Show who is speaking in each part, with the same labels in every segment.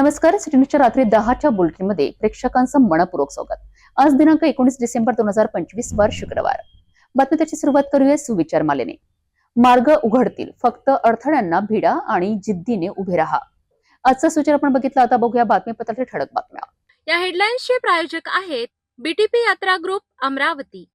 Speaker 1: नमस्कार. सिटी न्यूजच्या रात्री 10च्या बुलेटिनमध्ये प्रेक्षकांचं मनपूर्वक स्वागत. आज दिनांक 19 डिसेंबर 2025 वार शुक्रवार. बातमीची सुरुवात करूया सुविचार मालेने. मार्ग उघडतील, फक्त अडथळ्यांना भिडा आणि जिद्दीने उभे राहा. आजचा सूचना आपण बघितला. आता बघूया बातमीपत्रातील ठळक बातम्या.
Speaker 2: या हेडलाईन्सचे प्रायोजक आहेत बीटीपी यात्रा ग्रुप अमरावती.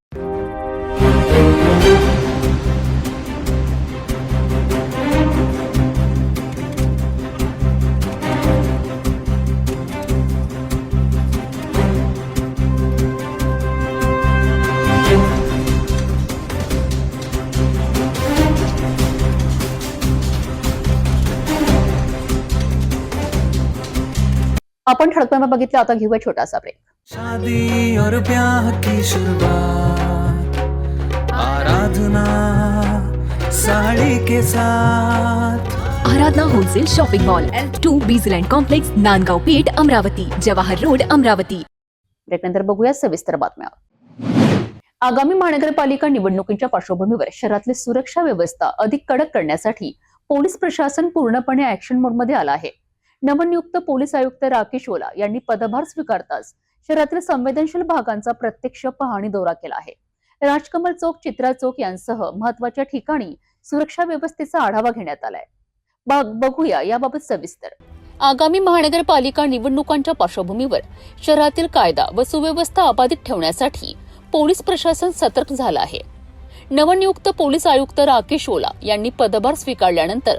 Speaker 1: आपण ठळक बातम्या बघितल्या. आता घेऊया छोटासा ब्रेक.
Speaker 3: शादी और ब्याह की शुरुआत आराधना साड़ी के साथ.
Speaker 4: Aradhana wholesale shopping mall L2 बीझलँड कॉम्प्लेक्स, नांदगाव पेठ, अमरावती, जवाहर रोड, अमरावती.
Speaker 1: ब्रेकनंतर बघूया सविस्तर बातम्या. आगामी महानगरपालिका निवडणुकीच्या पार्श्वभूमीवर शहरातली सुरक्षा व्यवस्था अधिक कडक करण्यासाठी पोलीस प्रशासन पूर्णपणे ऍक्शन मोडमध्ये आलं आहे. नवनियुक्त पोलीस आयुक्त राकेश ओला यांनी पदभार स्वीकारताच शहरातील संवेदनशील भागांचा प्रत्यक्ष पाहणी दौरा केला आहे. राजकमल चौक, चित्रा चौक यांसह महत्वाच्या ठिकाणी सुरक्षा व्यवस्थेचा आढावा घेण्यात आलाय. बघूया याबाबत सविस्तर. आगामी महानगरपालिका निवडणुकांच्या पार्श्वभूमीवर शहरातील कायदा व सुव्यवस्था अबाधित ठेवण्यासाठी पोलीस प्रशासन सतर्क झालं आहे. नवनियुक्त पोलीस आयुक्त राकेश ओला यांनी पदभार स्वीकारल्यानंतर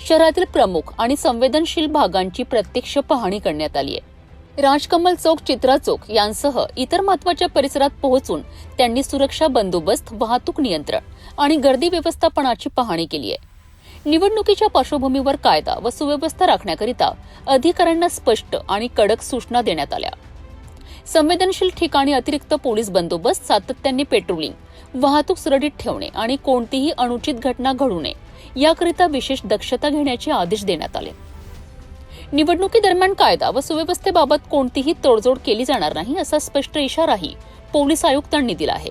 Speaker 1: शहरातील प्रमुख आणि संवेदनशील भागांची प्रत्यक्ष पाहणी करण्यात आली आहे. राजकमल चौक, चित्रा चौक यांसह इतर महत्वाच्या परिसरात पोहोचून त्यांनी सुरक्षा बंदोबस्त, वाहतूक नियंत्रण आणि गर्दी व्यवस्थापनाची पाहणी केली आहे. निवडणुकीच्या पार्श्वभूमीवर कायदा व सुव्यवस्था राखण्याकरिता अधिकाऱ्यांना स्पष्ट आणि कडक सूचना देण्यात आल्या. संवेदनशील ठिकाणी अतिरिक्त पोलीस बंदोबस्त, सातत्याने पेट्रोलिंग, वाहतूक सुरळीत ठेवणे आणि कोणतीही अनुचित घटना घडू नये याकरिता विशेष दक्षता घेण्याचे आदेश देण्यात आले. निवडणुकीदरम्यान कायदा व सुव्यवस्थेबाबत कोणतीही तोडजोड केली जाणार नाही असा स्पष्ट इशाराही पोलीस आयुक्तांनी दिला आहे.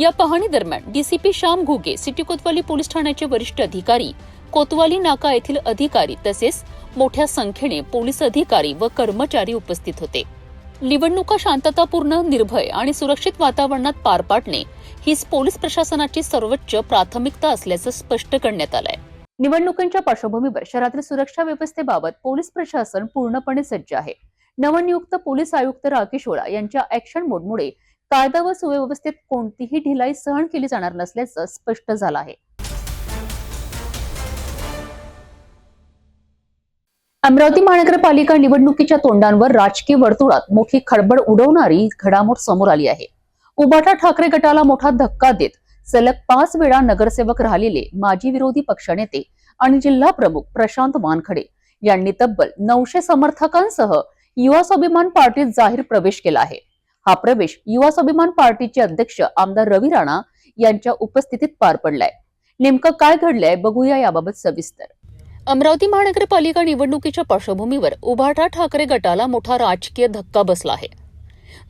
Speaker 1: या पाहणी दरम्यान डीसीपी श्याम घुगे, सिटी कोतवाली पोलीस ठाण्याचे वरिष्ठ अधिकारी, कोतवाली नाका येथील अधिकारी तसेच मोठ्या संख्येने पोलीस अधिकारी व कर्मचारी उपस्थित होते. निवडणुका शांततापूर्ण, निर्भय आणि सुरक्षित वातावरणात पार पाडणे हीच पोलीस प्रशासनाची सर्वोच्च प्राथमिकता असल्याचं स्पष्ट करण्यात आलंय. निवडणुकांच्या पार्श्वभूमीवर शहरातील सुरक्षा व्यवस्थेबाबत पोलीस प्रशासन पूर्णपणे सज्ज आहे. नवनियुक्त पोलीस आयुक्त राकेश ओला यांच्या ऍक्शन मोडमुळे कायदा व सुव्यवस्थेत कोणतीही ढिलाई सहन केली जाणार नसल्याचं स्पष्ट झालं आहे. अमरावती महानगरपालिका निवडणुकीच्या तोंडांवर राजकीय वर्तुळात मोठी खळबळ उडवणारी घडामोड समोर आली आहे. उभाटा ठाकरे गटाला मोठा धक्का देत सलग 5 वेळा नगरसेवक राहिलेले माजी विरोधी पक्षनेते आणि जिल्हा प्रमुख प्रशांत वानखडे यांनी तब्बल 900 समर्थकांसह युवा स्वाभिमान पार्टीत जाहीर प्रवेश केला आहे. हा प्रवेश युवा स्वाभिमान पार्टीचे अध्यक्ष आमदार रवी राणा यांच्या उपस्थितीत पार पडलाय. नेमकं काय घडलंय बघूया याबाबत सविस्तर. अमरावती महानगरपालिका निवडणुकीच्या पार्श्वभूमीवर उभाटा ठाकरे गटाला मोठा राजकीय धक्का बसला आहे.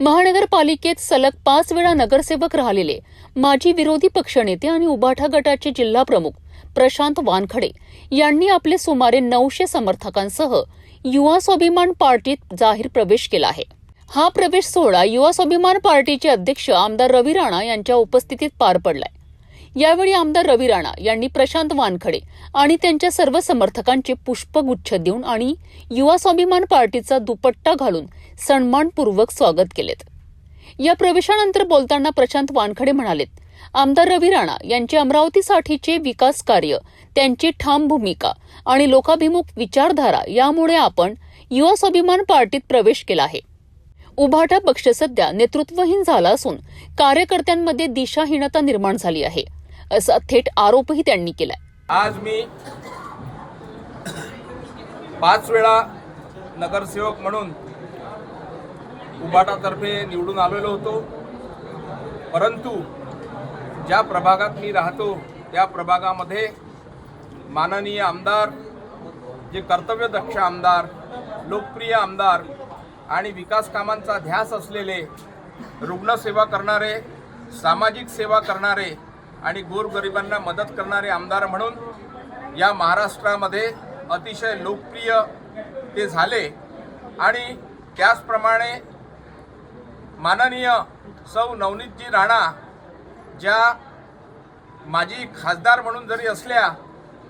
Speaker 1: महानगरपालिकेत सलग 5 वेळा नगरसेवक राहिलेले माजी विरोधी पक्षनेते आणि उभाटा गटाचे जिल्हा प्रमुख प्रशांत वानखडे यांनी आपले सुमारे 900 समर्थकांसह युवा स्वाभिमान पार्टीत जाहीर प्रवेश केला आहे. हा प्रवेश सोहळा युवा स्वाभिमान पार्टीचे अध्यक्ष आमदार रवी राणा यांच्या उपस्थितीत पार पडलाय. यावेळी आमदार रवी राणा यांनी प्रशांत वानखडे आणि त्यांच्या सर्व समर्थकांचे पुष्पगुच्छ देऊन आणि युवा स्वाभिमान पार्टीचा दुपट्टा घालून सन्मानपूर्वक स्वागत केलेत. या प्रवेशानंतर बोलताना प्रशांत वानखडे म्हणालेत, आमदार रवी राणा यांचे अमरावतीसाठीचे विकास कार्य, त्यांची ठाम भूमिका आणि लोकाभिमुख विचारधारा यामुळे आपण युवा स्वाभिमान पार्टीत प्रवेश केला आहे. उभाटा पक्ष सध्या नेतृत्वहीन झाला असून कार्यकर्त्यांमध्ये दिशाहीनता निर्माण झाली आहे असा थेट आरोपही त्यांनी केलाय.
Speaker 5: आज मी 5 वेळा नगरसेवक म्हणून उभाटातर्फे निवडून आलेलो होतो, परंतु ज्या प्रभागात मी राहतो त्या प्रभागामध्ये माननीय आमदार, जे कर्तव्यदक्ष आमदार, लोकप्रिय आमदार आणि विकास कामांचा ध्यास असलेले, रुग्णसेवा करणारे, सामाजिक सेवा करणारे आणि गोरगरिबांना मदत करणारे आमदार म्हणून या महाराष्ट्रामध्ये अतिशय लोकप्रिय ते झाले आणि त्याचप्रमाणे माननीय सौ नवनीतजी राणा ज्या माजी खासदार म्हणून जरी असल्या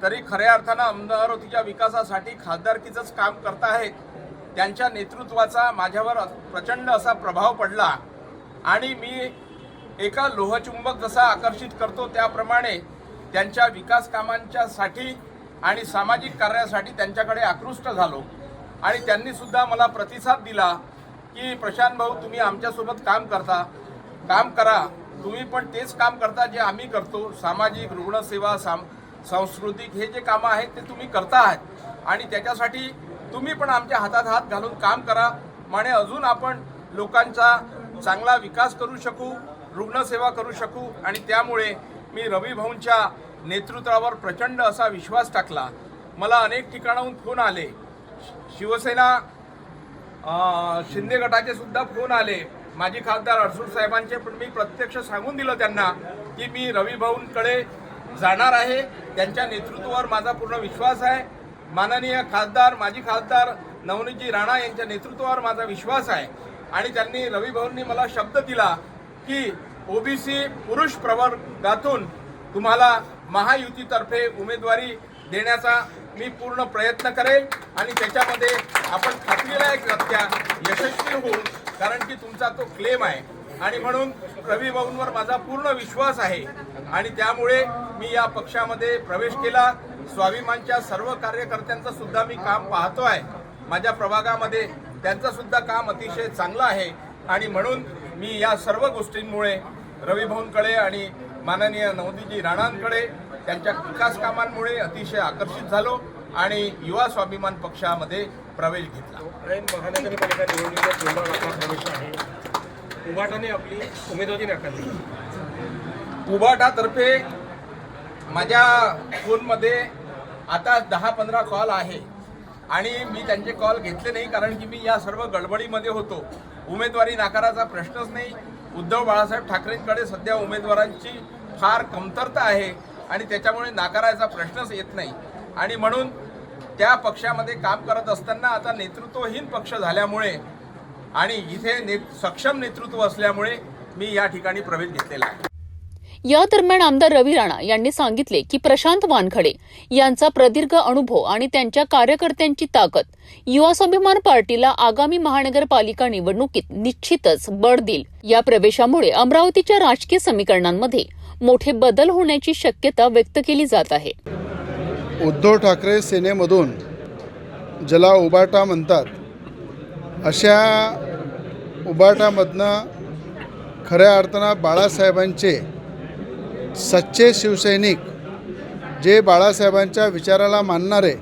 Speaker 5: तरी खऱ्या अर्थानं अमरावतीच्या विकासासाठी खासदारकीचंच काम करत आहेत. त्यांच्या नेतृत्वाचा माझ्यावर प्रचंड असा प्रभाव पडला आणि मी एका लोहचुंबक जसा आकर्षित करतो त्याप्रमाणे त्यांच्या विकास कामांच्यासाठी आणि सामाजिक कार्यासाठी त्यांच्याकडे आकृष्ट झालो आणि त्यांनी सुद्धा मला प्रतिसाद दिला की प्रशांत भाऊ, तुम्ही आमच्यासोबत काम करा, तुम्ही पण तेच काम करता जे आम्ही करतो. सामाजिक, रुग्णसेवा, सांस्कृतिक हे जे कामं आहेत ते तुम्ही करता आहात आणि त्याच्यासाठी तुम्ही पण आमच्या हातात हात घालून काम करा, म्हणजे अजून आपण लोकांचा चांगला विकास करू शकू, रुग्णसेवा करू शकू. आणि त्यामुळे मी रवी भाऊंच्या नेतृत्वावर प्रचंड असा विश्वास टाकला. मला अनेक ठिकाणाहून फोन आले, शिवसेना शिंदे गटाचे सुद्धा फोन आले, माजी खासदार अडसूळ साहेबांचे, पण मी प्रत्यक्ष सांगून दिलं त्यांना की मी रवी भाऊंकडे जाणार आहे, त्यांच्या नेतृत्वावर माझा पूर्ण विश्वास आहे. माननीय खासदार, माजी खासदार नवनीतजी राणा यांच्या नेतृत्वावर माझा विश्वास आहे. आणि त्यांनी रवी भाऊंनी मला शब्द दिला की ओबीसी पुरुष प्रवर्गातून तुम्हाला महायुतीतर्फे उमेदवारी देण्याचा मी पूर्ण प्रयत्न करेल आणि त्याच्यामध्ये आपण खात्रीलायकरित्या यशस्वी होऊ, कारण की तुमचा तो क्लेम आहे. आणि म्हणून रवी भाऊंवर माझा पूर्ण विश्वास आहे आणि त्यामुळे मी या पक्षामध्ये प्रवेश केला. स्वाभिमानच्या सर्व कार्यकर्त्यांचं सुद्धा मी काम पाहतो आहे. माझ्या प्रभागामध्ये त्यांचं सुद्धा काम अतिशय चांगलं आहे आणि म्हणून मी या सर्व गोष्टींमुळे रवी भाऊंकडे आणि माननीय नवनीतजी राणांकडे त्यांच्या विकास कामांमुळे अतिशय आकर्षित झालो आणि युवा स्वाभिमान पक्षामध्ये प्रवेश घेतला.
Speaker 6: महानगरपालिका निवडणुकीत जोरदार आपला प्रवेश आहे. उभाटाने आपली उमेदवारी नाकारली.
Speaker 5: उभाटातर्फे माझ्या फोनमध्ये आता 10-15 कॉल आहे आणि मी त्यांचे कॉल घेतले नाही, कारण की मी या सर्व गडबडीमध्ये होतो. उमेदवारी नाकाराचा प्रश्नच नाही. उद्धव बाळासाहेब ठाकरेंकडे सध्या उमेदवारांची फार कमतरता आहे आणि त्याच्यामुळे नाकारायचा प्रश्नच येत नाही. आणि म्हणून त्या पक्षामध्ये काम करत असताना आता नेतृत्वहीन पक्ष झाल्यामुळे आणि इथे सक्षम नेतृत्व असल्यामुळे मी या ठिकाणी प्रवेश घेतलेला आहे.
Speaker 1: या दरम्यान आमदार रवी राणा यांनी सांगितले की प्रशांत वानखडे यांचा प्रदीर्घ अनुभव आणि त्यांच्या कार्यकर्त्यांची ताकद युवा स्वाभिमान पार्टीला आगामी महानगरपालिका निवडणुकीत निश्चितच बळ देईल. या प्रवेशामुळे अमरावतीच्या राजकीय समीकरणांमध्ये मोठे बदल होण्याची शक्यता व्यक्त केली जात आहे.
Speaker 7: उद्धव ठाकरे सेनेमधून ज्याला उबाटा म्हणतात, अशा उबाटामधनं खऱ्या अर्थानं बाळासाहेबांचे सच्चे शिवसैनिक, जे बाळासाहेबांच्या विचाराला मानणारे,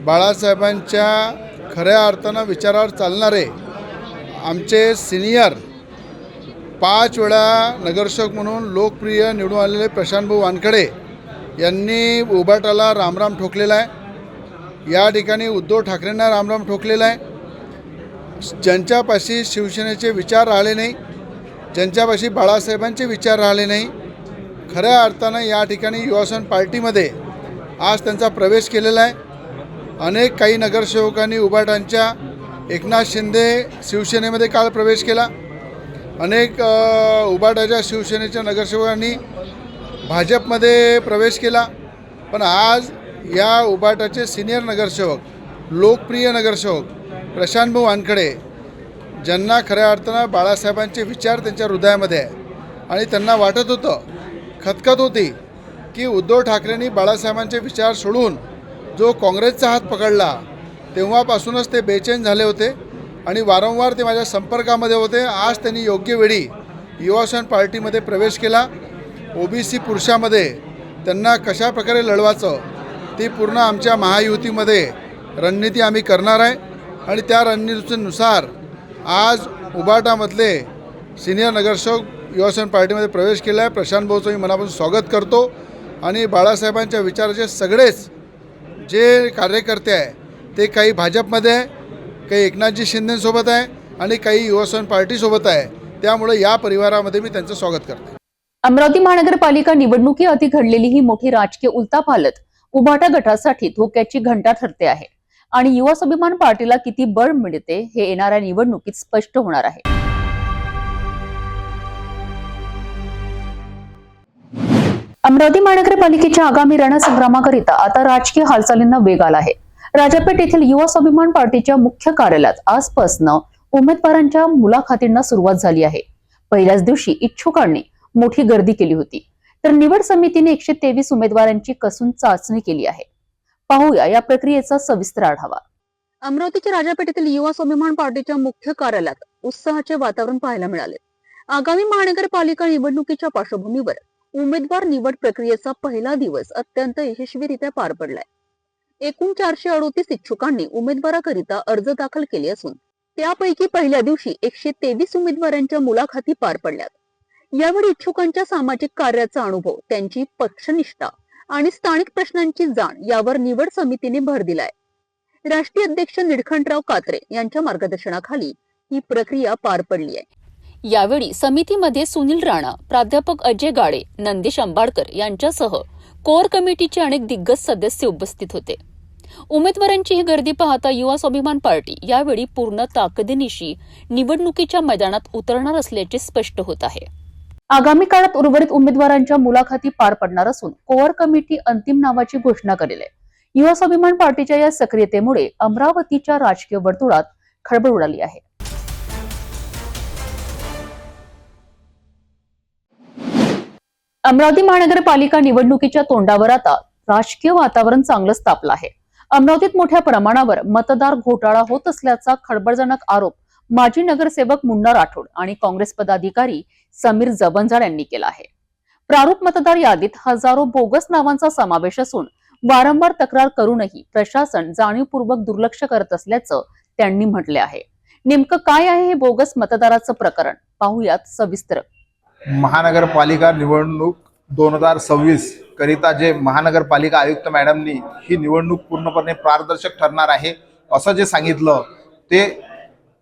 Speaker 7: बाळासाहेबांच्या खऱ्या अर्थानं विचारावर चालणारे आमचे सिनियर 5 वेळा नगरसेवक म्हणून लोकप्रिय निवडून आलेले प्रशांतभाऊ वानखडे यांनी उबाटाला रामराम ठोकलेला आहे. या ठिकाणी उद्धव ठाकरेंना रामराम ठोकलेला आहे. ज्यांच्यापाशी शिवसेनेचे विचार राहिले नाही, ज्यांच्यापाशी बाळासाहेबांचे विचार राहिले नाही, खऱ्या अर्थानं या ठिकाणी युवासन पार्टीमध्ये आज त्यांचा प्रवेश केलेला आहे. अनेक काही नगरसेवकांनी उबाटांच्या एकनाथ शिंदे शिवसेनेमध्ये काल प्रवेश केला. अनेक उबाटाच्या शिवसेनेच्या नगरसेवकांनी भाजपमध्ये प्रवेश केला. पण आज या उबाटाचे सिनियर नगरसेवक, लोकप्रिय नगरसेवक प्रशांतभाऊ वानखडे, ज्यांना खऱ्या अर्थानं बाळासाहेबांचे विचार त्यांच्या हृदयामध्ये आहे आणि त्यांना वाटत होतं, खतखत होती की उद्धव ठाकरेंनी बाळासाहेबांचे विचार सोडून जो काँग्रेसचा हात पकडला तेव्हापासूनच ते बेचैन झाले होते आणि वारंवार ते माझ्या संपर्कामध्ये होते. आज त्यांनी योग्य वेळी युवासन पार्टीमध्ये प्रवेश केला. ओबीसी पुरुषामध्ये त्यांना कशा प्रकारे लढवायचं ती पूर्ण आमच्या महायुतीमध्ये रणनीती आम्ही करणार आहे आणि त्या रणनीतीनुसार आज उबाटामधले सिनियर नगरसेवक युवासन पार्टीमध्ये प्रवेश केला आहे. प्रशांत भाऊचं मी मनापासून स्वागत करतो आणि बाळासाहेबांच्या विचाराचे सगळेच जे कार्यकर्ते आहे ते काही भाजपमध्ये आहे, काही एकनाथजी शिंदेसोबत आहे आणि काही युवासन पार्टीसोबत आहे. त्यामुळे या परिवारामध्ये मी त्यांचं स्वागत करते.
Speaker 1: अमरावती महानगरपालिका निवडणुकीआधी घडलेली ही मोठी राजकीय उलथापालट उभाटा गटासाठी धोक्याची घंटा ठरते आहे. आणि युवा स्वाभिमान पार्टीला किती बळ मिळते हे येणाऱ्या निवडणुकीत स्पष्ट होणार आहे. अमरावती महानगरपालिकेच्या आगामी रणसंग्रामाकरिता आता राजकीय हालचालींना वेग आला आहे. राजापेठ येथील युवा स्वाभिमान पार्टीच्या मुख्य कार्यालयात आजपासून उमेदवारांच्या मुलाखतींना सुरुवात झाली आहे. पहिल्याच दिवशी इच्छुकांनी मोठी गर्दी केली होती, तर निवड समितीने 123 उमेदवारांची कसून चाचणी केली आहे. पाहूया या प्रक्रियेचा सविस्तर आढावा. अमरावतीच्या राजापेठ येथील युवा स्वाभिमान पार्टीच्या मुख्य कार्यालयात उत्साहाचे वातावरण पाहायला मिळाले. आगामी महानगरपालिका निवडणुकीच्या पार्श्वभूमीवर उमेदवार निवड प्रक्रियेचा पहिला दिवस अत्यंत यशस्वीरित्या पार पडलाय. एकूण 438 इच्छुकांनी उमेदवाराकरिता अर्ज दाखल केले असून त्यापैकी पहिल्या दिवशी 123 उमेदवारांच्या मुलाखती पार पडल्यात. यावेळी इच्छुकांच्या सामाजिक कार्याचा अनुभव, त्यांची पक्षनिष्ठा आणि स्थानिक प्रश्नांची जाण यावर निवड समितीने भर दिलाय. राष्ट्रीय अध्यक्ष निळकंठराव कात्रे यांच्या मार्गदर्शनाखाली ही प्रक्रिया पार पडली आहे. यावेळी समितीमध्ये सुनील राणा, प्राध्यापक अजय गाडे, नंदीश अंबाडकर यांच्यासह कोर कमिटीचे अनेक दिग्गज सदस्य उपस्थित होते. उमेदवारांची ही गर्दी पाहता युवा स्वाभिमान पार्टी यावेळी पूर्ण ताकदीनिशी निवडणुकीच्या मैदानात उतरणार असल्याचे स्पष्ट होत आहे. आगामी काळात उर्वरित उमेदवारांच्या मुलाखती पार पडणार असून कोर कमिटी अंतिम नावाची घोषणा करेल. युवा स्वाभिमान पार्टीच्या या सक्रियतेमुळे अमरावतीच्या राजकीय वर्तुळात खळबळ उडाली आहे. अमरावती महानगरपालिका निवडणुकीच्या तोंडावर आता राजकीय वातावरण चांगलंच तापलं आहे. अमरावतीत मोठ्या प्रमाणावर मतदार घोटाळा होत असल्याचा खळबळजनक आरोप माजी नगरसेवक मुन्ना राठोड आणि काँग्रेस पदाधिकारी समीर जबंजाळ यांनी केला आहे. प्रारूप मतदार यादीत हजारो बोगस नावांचा समावेश असून वारंवार तक्रार करूनही प्रशासन जाणीवपूर्वक दुर्लक्ष करत असल्याचं त्यांनी म्हटले आहे. नेमकं काय आहे हे बोगस मतदाराचं प्रकरण, पाहूयात सविस्तर.
Speaker 8: महानगरपालिका निवडणूक 2026 करिता जे महानगरपालिका आयुक्त मॅडमनी ही निवडणूक पूर्णपणे पारदर्शक ठरणार आहे असं जे सांगितलं, ते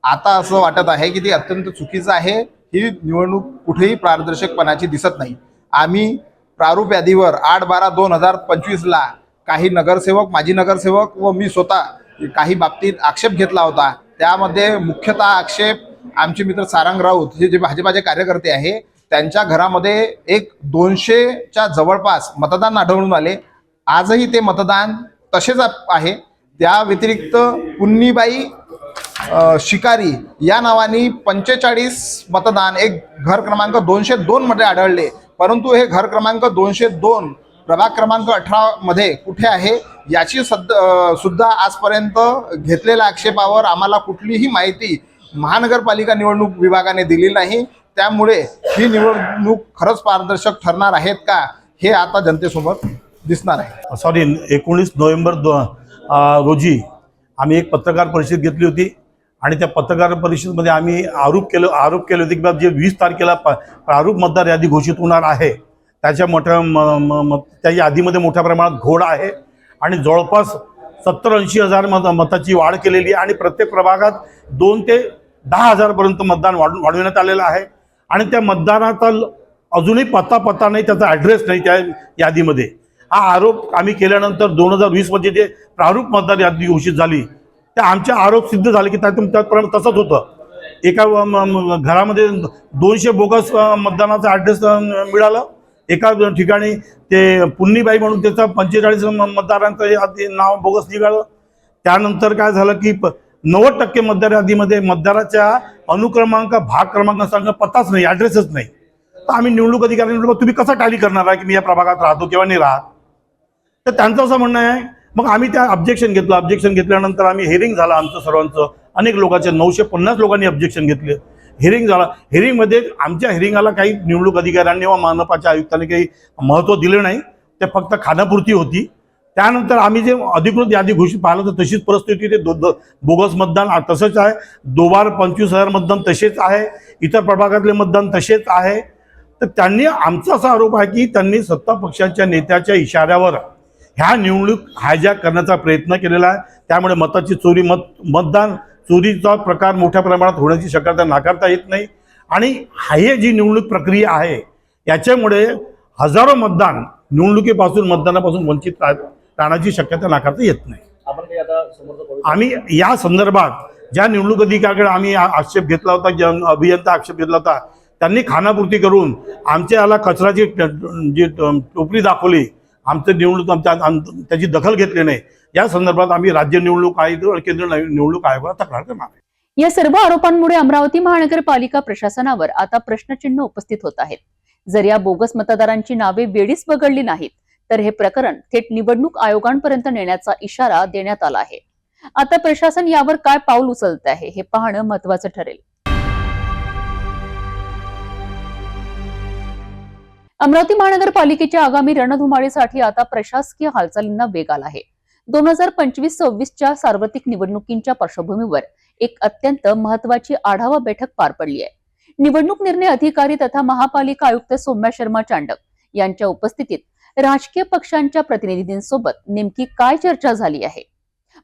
Speaker 8: आता असं वाटत आहे की ती अत्यंत चुकीचं आहे. ही निवडणूक कुठेही पारदर्शकपणाची दिसत नाही. आम्ही प्रारूप यादीवर 8/12/2025 काही नगरसेवक, माजी नगरसेवक व मी स्वतः काही बाबतीत आक्षेप घेतला होता. त्यामध्ये मुख्यतः आक्षेप आमचे मित्र सारंग राऊत हे जे भाजपाचे कार्यकर्ते आहे त्यांच्या घरामध्ये एक 200च्या जवळपास मतदान आढळून आले. आजही ते मतदान तसेच आहे. त्या व्यतिरिक्त पुन्नीबाई शिकारी या नावाने 45 मतदान एक घर क्रमांक 202 मध्ये आढळले, परंतु हे घर क्रमांक 202 प्रभाग क्रमांक 18 मध्ये कुठे आहे याची सुद्धा आजपर्यंत घेतलेल्या आक्षेपावर आम्हाला कुठलीही माहिती महानगरपालिका निवडणूक विभागाने दिली नाही. त्यामुळे ही निवडणूक खरंच पारदर्शक ठरणार आहेत का हे आता जनतेसमोर दिसणार आहे.
Speaker 9: 19 नोव्हेंबर रोजी आम्ही एक पत्रकार परिषद घेतली होती आणि त्या पत्रकार परिषदेमध्ये आम्ही आरोप केले होते की बाबा जे 20 तारखेला प्रारूप मतदार यादी घोषित होणार आहे त्याच्या त्या यादीमध्ये मोठ्या प्रमाणात घोळ आहे आणि जवळपास 70-80 हजार मताची वाढ केलेली आहे आणि प्रत्येक प्रभागात 2 ते 10 हजारपर्यंत मतदान वाढवण्यात आलेलं आहे आणि त्या मतदानाचा अजूनही पत्ता नाही, त्याचा ॲड्रेस नाही त्या यादीमध्ये. हा आरोप आम्ही केल्यानंतर 2020 मध्ये जे प्रारूप मतदार यादी घोषित झाली त्या आमचे आरोप सिद्ध झाले की त्याप्रमाणे तसंच होतं. एका घरामध्ये 200 बोगस मतदानाचा ॲड्रेस मिळालं. एका ठिकाणी ते पुन्नीबाई म्हणून त्याचा 45 मतदारांचं नाव बोगस निघालं. त्यानंतर काय झालं की 90% मतदार यादीमध्ये मतदाराच्या अनुक्रमांक, भाग क्रमांकाचा पत्ताच नाही, ॲड्रेसच नाही. तर आम्ही निवडणूक अधिकाऱ्यांनी म्हटलं तुम्ही कसं टॅली करणार आहे की मी या प्रभागात राहतो किंवा नाही राहत. तर त्यांचं असं म्हणणं आहे. मग आम्ही त्या ऑब्जेक्शन घेतलं. ऑब्जेक्शन घेतल्यानंतर आम्ही हिअरिंग झालं आमचं सर्वांचं. अनेक लोकांचे 950 लोकांनी ऑब्जेक्शन घेतले. हिअरिंग झाला. हिअरिंगमध्ये आमच्या हिअरिंगला काही निवडणूक अधिकाऱ्यांनी व महानपाच्या आयुक्तांनी काही महत्त्व दिलं नाही, ते फक्त खाण्यापुरती होती. त्यानंतर आम्ही जे अधिकृत यादी घोषित पाहिलं तर तशीच परिस्थिती, ते बोगस मतदान तसंच आहे. 25,000 मतदान तसेच आहे. इतर प्रभागातले मतदान तसेच आहे. तर त्यांनी आमचा असा आरोप आहे की त्यांनी सत्ता पक्षाच्या नेत्याच्या इशाऱ्यावर ह्या निवडणूक हायजॅक करण्याचा प्रयत्न केलेला आहे. त्यामुळे मताची चोरी, मतदान चोरीचा प्रकार मोठ्या प्रमाणात होण्याची शक्यता नाकारता येत नाही. आणि ही जी निवडणूक प्रक्रिया आहे याच्यामुळे हजारो मतदान निवडणुकीपासून, मतदानापासून वंचित राहण्याची शक्यता नाकारता येत नाही.
Speaker 6: आपण काही आता
Speaker 9: आम्ही या संदर्भात ज्या निवडणूक अधिकाऱ्याकडे आम्ही आक्षेप घेतला होता, ज्या अभियंता आक्षेप घेतला होता, त्यांनी खानापूर्ती करून आमच्या याला कचराची जी टोपली दाखवली, आमचं निवडणूक त्याची दखल घेतली नाही. या संदर्भात आम्ही राज्य निवडणूक आयोग आणि केंद्र निवडणूक आयोगाला तक्रार करणार आहे.
Speaker 1: या सर्व आरोपांमुळे अमरावती महानगरपालिका प्रशासनावर आता प्रश्नचिन्ह उपस्थित होत आहेत. जर या बोगस मतदारांची नावे वेळीच वगळली नाहीत तर हे प्रकरण थेट निवडणूक आयोगांपर्यंत नेण्याचा इशारा देण्यात आला आहे. आता प्रशासन यावर काय पाऊल उचलत आहे हे पाहणं महत्त्वाचं ठरेल. अमरावती महानगरपालिकेच्या आगामी रणधुमाळीसाठी आता प्रशासकीय हालचालींना वेग आला आहे. 2025-26च्या सार्वत्रिक निवडणुकींच्या पार्श्वभूमीवर एक अत्यंत महत्त्वाची आढावा बैठक पार पडली आहे. निवडणूक निर्णय अधिकारी तथा महापालिका आयुक्त सौम्या शर्मा चांडक यांच्या उपस्थितीत राजकीय पक्षांच्या प्रतिनिधींसोबत नेमकी काय चर्चा झाली आहे,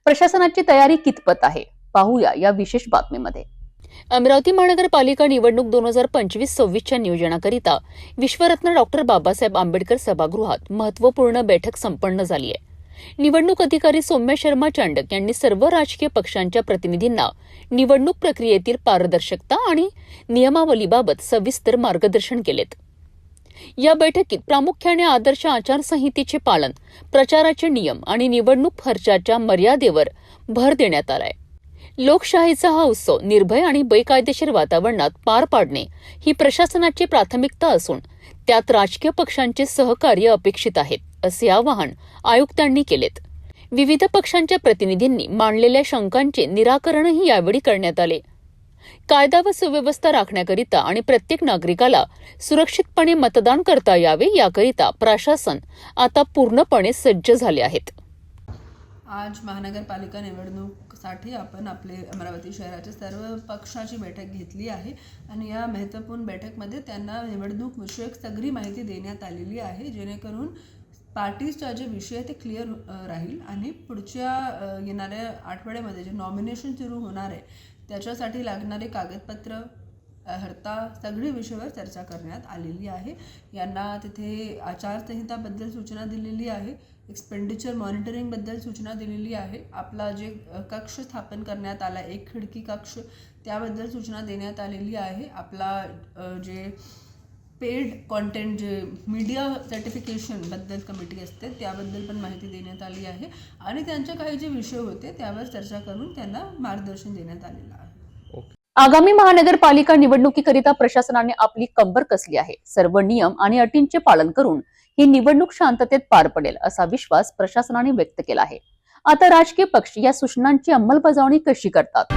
Speaker 1: प्रशासनाची तयारी कितपत आहे, पाहूया या विशेष बातमीमध्ये. अमरावती महानगरपालिका निवडणूक 2025-26च्या नियोजनाकरिता विश्वरत्न डॉक्टर बाबासाहेब आंबेडकर सभागृहात महत्त्वपूर्ण बैठक संपन्न झाली आहे. निवडणूक अधिकारी सौम्या शर्मा चांडक यांनी सर्व राजकीय पक्षांच्या प्रतिनिधींना निवडणूक प्रक्रियेतील पारदर्शकता आणि नियमावलीबाबत सविस्तर मार्गदर्शन केलेत. या बैठकीत प्रामुख्याने आदर्श आचारसंहितेचे पालन, प्रचाराचे नियम आणि निवडणूक खर्चाच्या मर्यादेवर भर देण्यात आलाय. लोकशाहीचा हा उत्सव निर्भय आणि बेकायदेशीर वातावरणात पार पाडणे ही प्रशासनाची प्राथमिकता असून त्यात राजकीय पक्षांचे सहकार्य अपेक्षित आहेत, असे आवाहन आयुक्तांनी केलेत. विविध पक्षांच्या प्रतिनिधींनी मांडलेल्या शंकांचे निराकरणही यावेळी करण्यात आले. कायदा व सुव्यवस्था राखण्याकरिता आणि प्रत्येक नागरिकाला सुरक्षितपणे मतदान करता यावे याकरिता प्रशासन आता पूर्णपणे सज्ज झाले आहेत.
Speaker 10: आज महानगरपालिका निवडणूकसाठी आपण आपले अमरावती शहराच्या सर्व पक्षाची बैठक घेतली आहे आणि या महत्त्वपूर्ण बैठकमध्ये त्यांना निवडणूक विषयक सगळी माहिती देण्यात आलेली आहे, जेणेकरून पार्टीजचा जे विषय ते क्लिअर राहील आणि पुढच्या येणाऱ्या आठवड्यामध्ये जे नॉमिनेशन सुरू होणार आहे त्याच्यासाठी लागणारे कागदपत्र, हर्ता सगळी विषयावर चर्चा करण्यात आलेली आहे. यांना तिथे आचारसंहिताबद्दल सूचना दिलेली आहे, एक्सपेंडिचर मॉनिटरिंगबद्दल सूचना दिलेली आहे, आपला जे कक्ष स्थापन करण्यात आला एक खिडकी कक्ष त्याबद्दल सूचना देण्यात आलेली आहे. आपला जे पेड कॉन्टेंट जे मीडिया सर्टिफिकेशनबद्दल कमिटी असते त्याबद्दल पण माहिती देण्यात आली आहे आणि त्यांचे काही जे विषय होते त्यावर चर्चा करून त्यांना मार्गदर्शन देण्यात आलेलं आहे.
Speaker 1: आगामी महानगरपालिका निवडणुकीकरिता प्रशासनाने आपली कंबर कसली आहे. सर्व नियम आणि अटींचे पालन करून ही निवडणूक शांततेत पार पडेल असा विश्वास प्रशासनाने व्यक्त केला आहे. आता राजकीय पक्ष या सूचनांची अंमलबजावणी कशी करतात.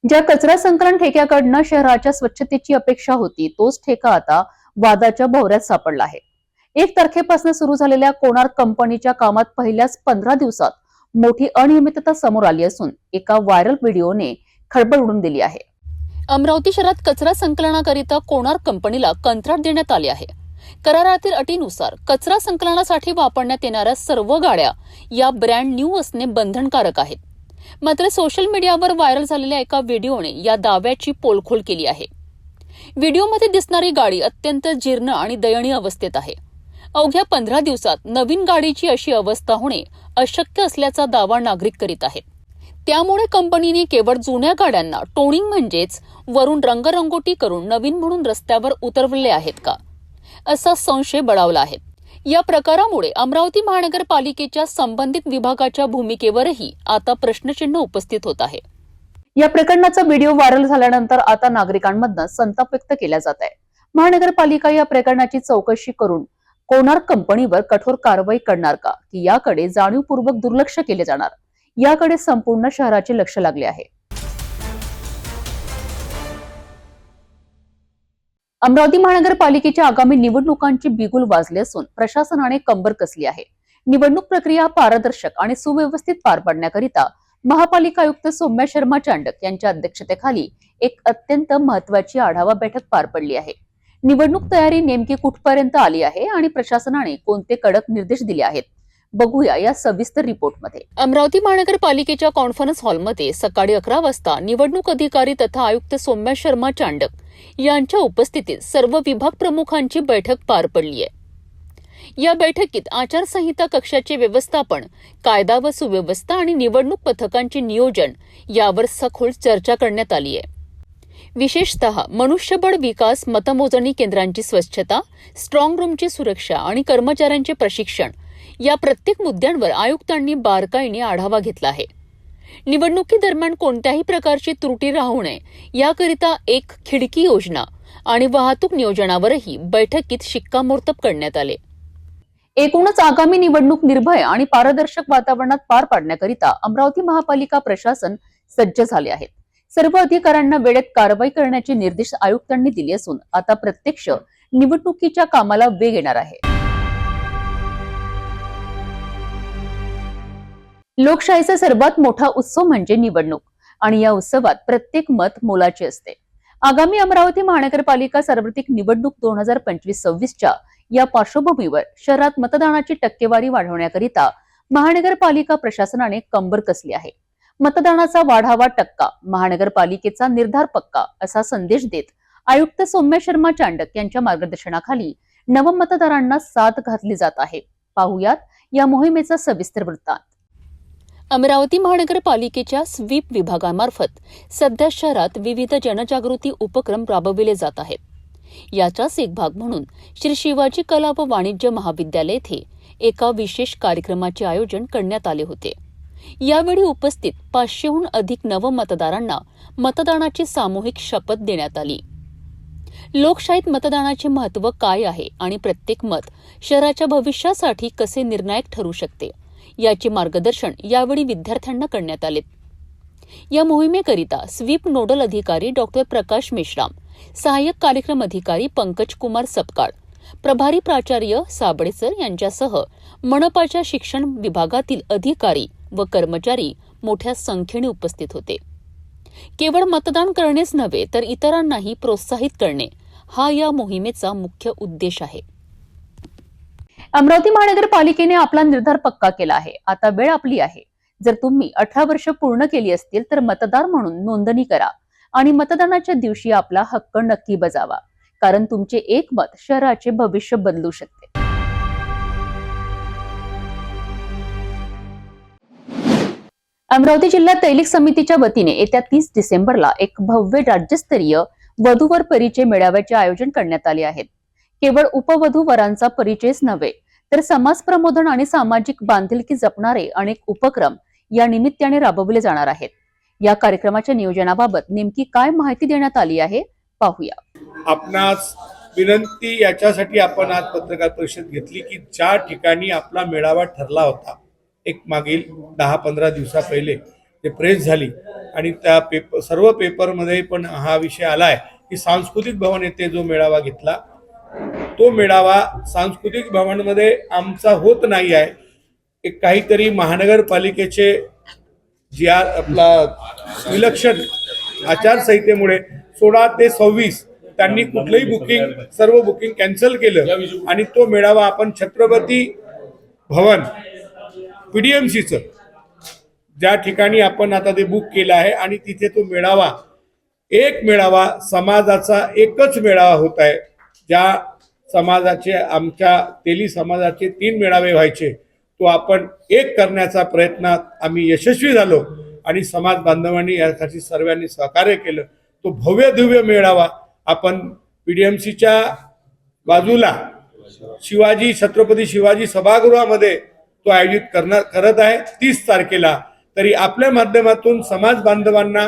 Speaker 1: ज्या कचरा संकलन ठेक्याकडनं शहराच्या स्वच्छतेची अपेक्षा होती तोच ठेका आता वादाच्या भोवऱ्यात सापडला आहे. 1 तारखेपासून सुरू झालेल्या कोणार्क कंपनीच्या कामात पहिल्याच 15 दिवसात मोठी अनियमितता समोर आली असून एका व्हायरल व्हिडिओने खळबळ उडून दिली आहे. अमरावती शहरात कचरा संकलनाकरिता कोणार्क कंपनीला कंत्राट देण्यात आले आहे. करारातील अटीनुसार कचरा संकलनासाठी वापरण्यात येणाऱ्या सर्व गाड्या या ब्रँड न्यू असणे बंधनकारक आहेत. मात्र सोशल मीडियावर व्हायरल झालेल्या एका व्हिडिओने या दाव्याची पोलखोल केली आहे. व्हिडिओमध्ये दिसणारी गाडी अत्यंत जीर्ण आणि दयनीय अवस्थेत आहे. अवघ्या 15 दिवसात नवीन गाडीची अशी अवस्था होणे अशक्य असल्याचा दावा नागरिक करीत आहेत. त्यामुळे कंपनीने केवळ जुन्या गाड्यांना टोनिंग म्हणजेच वरून रंगरंगोटी करून नवीन म्हणून रस्त्यावर उतरवले आहेत का, असा संशय बळावला आहे. या प्रकारामुळे अमरावती महानगरपालिकेच्या संबंधित विभागाच्या भूमिकेवरही आता प्रश्नचिन्ह उपस्थित होत आहे. या प्रकरणाचा व्हिडिओ व्हायरल झाल्यानंतर आता नागरिकांमधून संताप व्यक्त केला जात आहे. महानगरपालिका या प्रकरणाची चौकशी करून कोणार्क कंपनीवर कठोर कारवाई करणार का, की याकडे जाणीवपूर्वक दुर्लक्ष केले जाणार, याकडे संपूर्ण शहराचे लक्ष लागले आहे. अमरावती महानगरपालिकेच्या आगामी निवडणुकांची बिगुल वाजले असून प्रशासनाने कंबर कसली आहे. निवडणूक प्रक्रिया पारदर्शक आणि सुव्यवस्थित पार पाडण्याकरिता महापालिका आयुक्त सौम्या शर्मा चांडक यांच्या अध्यक्षतेखाली एक अत्यंत महत्त्वाची आढावा बैठक पार पडली आहे. निवडणूक तयारी नेमकी कुठपर्यंत आली आहे आणि प्रशासनाने कोणते कडक निर्देश दिले आहेत, बघूया या सविस्तर रिपोर्टमध्ये. अमरावती महानगरपालिकेच्या कॉन्फरन्स हॉलमध्ये सकाळी 11 वाजता निवडणूक अधिकारी तथा आयुक्त सौम्या शर्मा चांडक यांच्या उपस्थितीत सर्व विभाग प्रमुखांची बैठक पार पडली आहे. या बैठकीत आचारसंहिता कक्षाचे व्यवस्थापन, कायदा व सुव्यवस्था आणि निवडणूक पथकांचे नियोजन यावर सखोल चर्चा करण्यात आली आहे. विशेषतः मनुष्यबळ विकास, मतमोजणी केंद्रांची स्वच्छता, स्ट्रॉंग रूमची सुरक्षा आणि कर्मचाऱ्यांचे प्रशिक्षण या प्रत्येक मुद्द्यांवर आयुक्तांनी बारकाईने आढावा घेतला आहे. निवडणुकीदरम्यान कोणत्याही प्रकारची त्रुटी राहू नये याकरिता एक खिडकी योजना आणि वाहतूक नियोजनावरही बैठकीत शिक्कामोर्तब करण्यात आले. एकूणच आगामी निवडणूक निर्भय आणि पारदर्शक वातावरणात पार पाडण्याकरिता अमरावती महापालिका प्रशासन सज्ज झाले आहेत. सर्व अधिकाऱ्यांना वेळेत कारवाई करण्याचे निर्देश आयुक्तांनी दिले असून आता प्रत्यक्ष निवडणुकीच्या कामाला वेग येणार आहे. लोकशाहीचा सर्वात मोठा उत्सव म्हणजे निवडणूक आणि या उत्सवात प्रत्येक मत मोलाचे असते. आगामी अमरावती महानगरपालिका सार्वत्रिक निवडणूक 2025-26च्या या पार्श्वभूमीवर शहरात मतदानाची टक्केवारी वाढवण्याकरिता महानगरपालिका प्रशासनाने कंबर कसली आहे. मतदानाचा वाढावा टक्का, महानगरपालिकेचा निर्धार पक्का असा संदेश देत आयुक्त सौम्या शर्मा चांडक यांच्या मार्गदर्शनाखाली नवमतदारांना साथ घातली जात आहे. पाहुयात या मोहिमेचा सविस्तर वृत्तांत. अमरावती महानगरपालिकेच्या स्वीप विभागामार्फत सध्या शहरात विविध जनजागृती उपक्रम राबविले जात आहेत. याचाच एक भाग म्हणून श्री शिवाजी कला व वाणिज्य महाविद्यालय येथे एका विशेष कार्यक्रमाचे आयोजन करण्यात आले होते. यावेळी उपस्थित 500हून अधिक नवमतदारांना मतदानाची सामूहिक शपथ देण्यात आली. लोकशाहीत मतदानाचे महत्त्व काय आहे आणि प्रत्येक मत शहराच्या भविष्यासाठी कसे निर्णायक ठरू शकते याचे मार्गदर्शन यावेळी विद्यार्थ्यांना करण्यात आले. या मोहिमेकरिता स्वीप नोडल अधिकारी डॉक्टर प्रकाश मेश्राम, सहाय्यक कार्यक्रम अधिकारी पंकज कुमार सपकाळ, प्रभारी प्राचार्य साबळेसर यांच्यासह मनपाच्या शिक्षण विभागातील अधिकारी व कर्मचारी मोठ्या संख्येने उपस्थित होते. केवळ मतदान करणेच नव्हे तर इतरांनाही प्रोत्साहित करणे हा या मोहिमेचा मुख्य उद्देश आहे. अमरावती महानगरपालिकेने आपला निर्धार पक्का केला आहे. आता वेळ आपली आहे. जर तुम्ही 18 वर्ष पूर्ण केली असतील तर मतदार म्हणून नोंदणी करा आणि मतदानाच्या दिवशी आपला हक्क नक्की बजावा, कारण तुमचे एक मत शहराचे भविष्य बदलू शकते. अमरावती जिल्हा तैलिक समितीच्या वतीने येत्या 30 डिसेंबरला एक भव्य राज्यस्तरीय वधूवर परिचय मेळाव्याचे आयोजन करण्यात आले आहे. केवळ उपवधूवरांचा परिचयच नव्हे तर समाज प्रबोधन आणि सामाजिक बांधिलकी जपणारे अनेक उपक्रम या निमित्ताने राबवले जाणार आहेत. या कार्यक्रमाच्या नियोजनाबाबत नेमकी काय माहिती देण्यात आली आहे, पाहूया.
Speaker 6: आपणास विनंती याच्यासाठी आपण आज पत्रकार परिषद घेतली की ज्या ठिकाणी आपला मेळावा ठरला होता एक मागील 10-15 दिवसा पहिले ते प्रेस झाली आणि त्या सर्व पेपरमध्ये पण हा विषय आलाय की सांस्कृतिक भवन येथे जो मेळावा घेतला तो मेळावा सांस्कृतिक भवनमध्ये आमचा होत नाही आहे. एक काहीतरी महानगरपालिकेचे जी आपला विलक्षण आचारसंहितेमुळे 16 ते 26 त्यांनी कुठलंही बुकिंग सर्व बुकिंग कॅन्सल केलं आणि तो मेळावा आपण छत्रपती भवन PDMCचं ज्या ठिकाणी आपण आता ते बुक केलं आहे आणि तिथे तो मेळावा एक मेळावा समाजाचा एकच मेळावा होत आहे. ज्या समाजाचे आमच्या तेली समाजाचे 3 मेळावे व्हायचे तो आपण एक करण्याचा प्रयत्नात आम्ही यशस्वी झालो आणि समाज बांधवांनी यासाठी सर्वांनी सहकार्य केलं. तो भव्य दिव्य मेळावा आपण PDMCच्या बाजूला छत्रपती शिवाजी सभागृहामध्ये तो आयोजित करत आहे 30 तारखेला. तरी आपल्या माध्यमातून समाज बांधवांना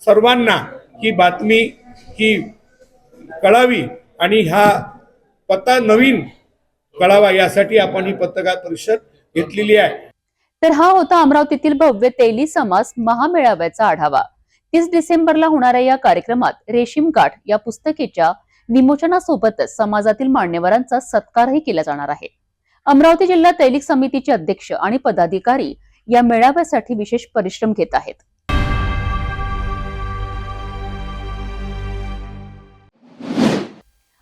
Speaker 6: सर्वांना ही बातमी ही कळावी आणि हा पत्ता नवीन कळावा यासाठी आपण ही पत्रकार परिषद घेतलेली आहे.
Speaker 1: तर हा होता अमरावतीतील भव्य तेली समाज महामेळाव्याचा आढावा. 30 डिसेंबरला होणाऱ्या या कार्यक्रमात रेशीम काठ या पुस्तकेच्या विमोचनासोबतच समाजातील मान्यवरांचा सत्कारही केला जाणार आहे. अमरावती जिल्हा तैलिक समितीचे अध्यक्ष आणि पदाधिकारी या मेळाव्यासाठी विशेष परिश्रम घेत आहेत.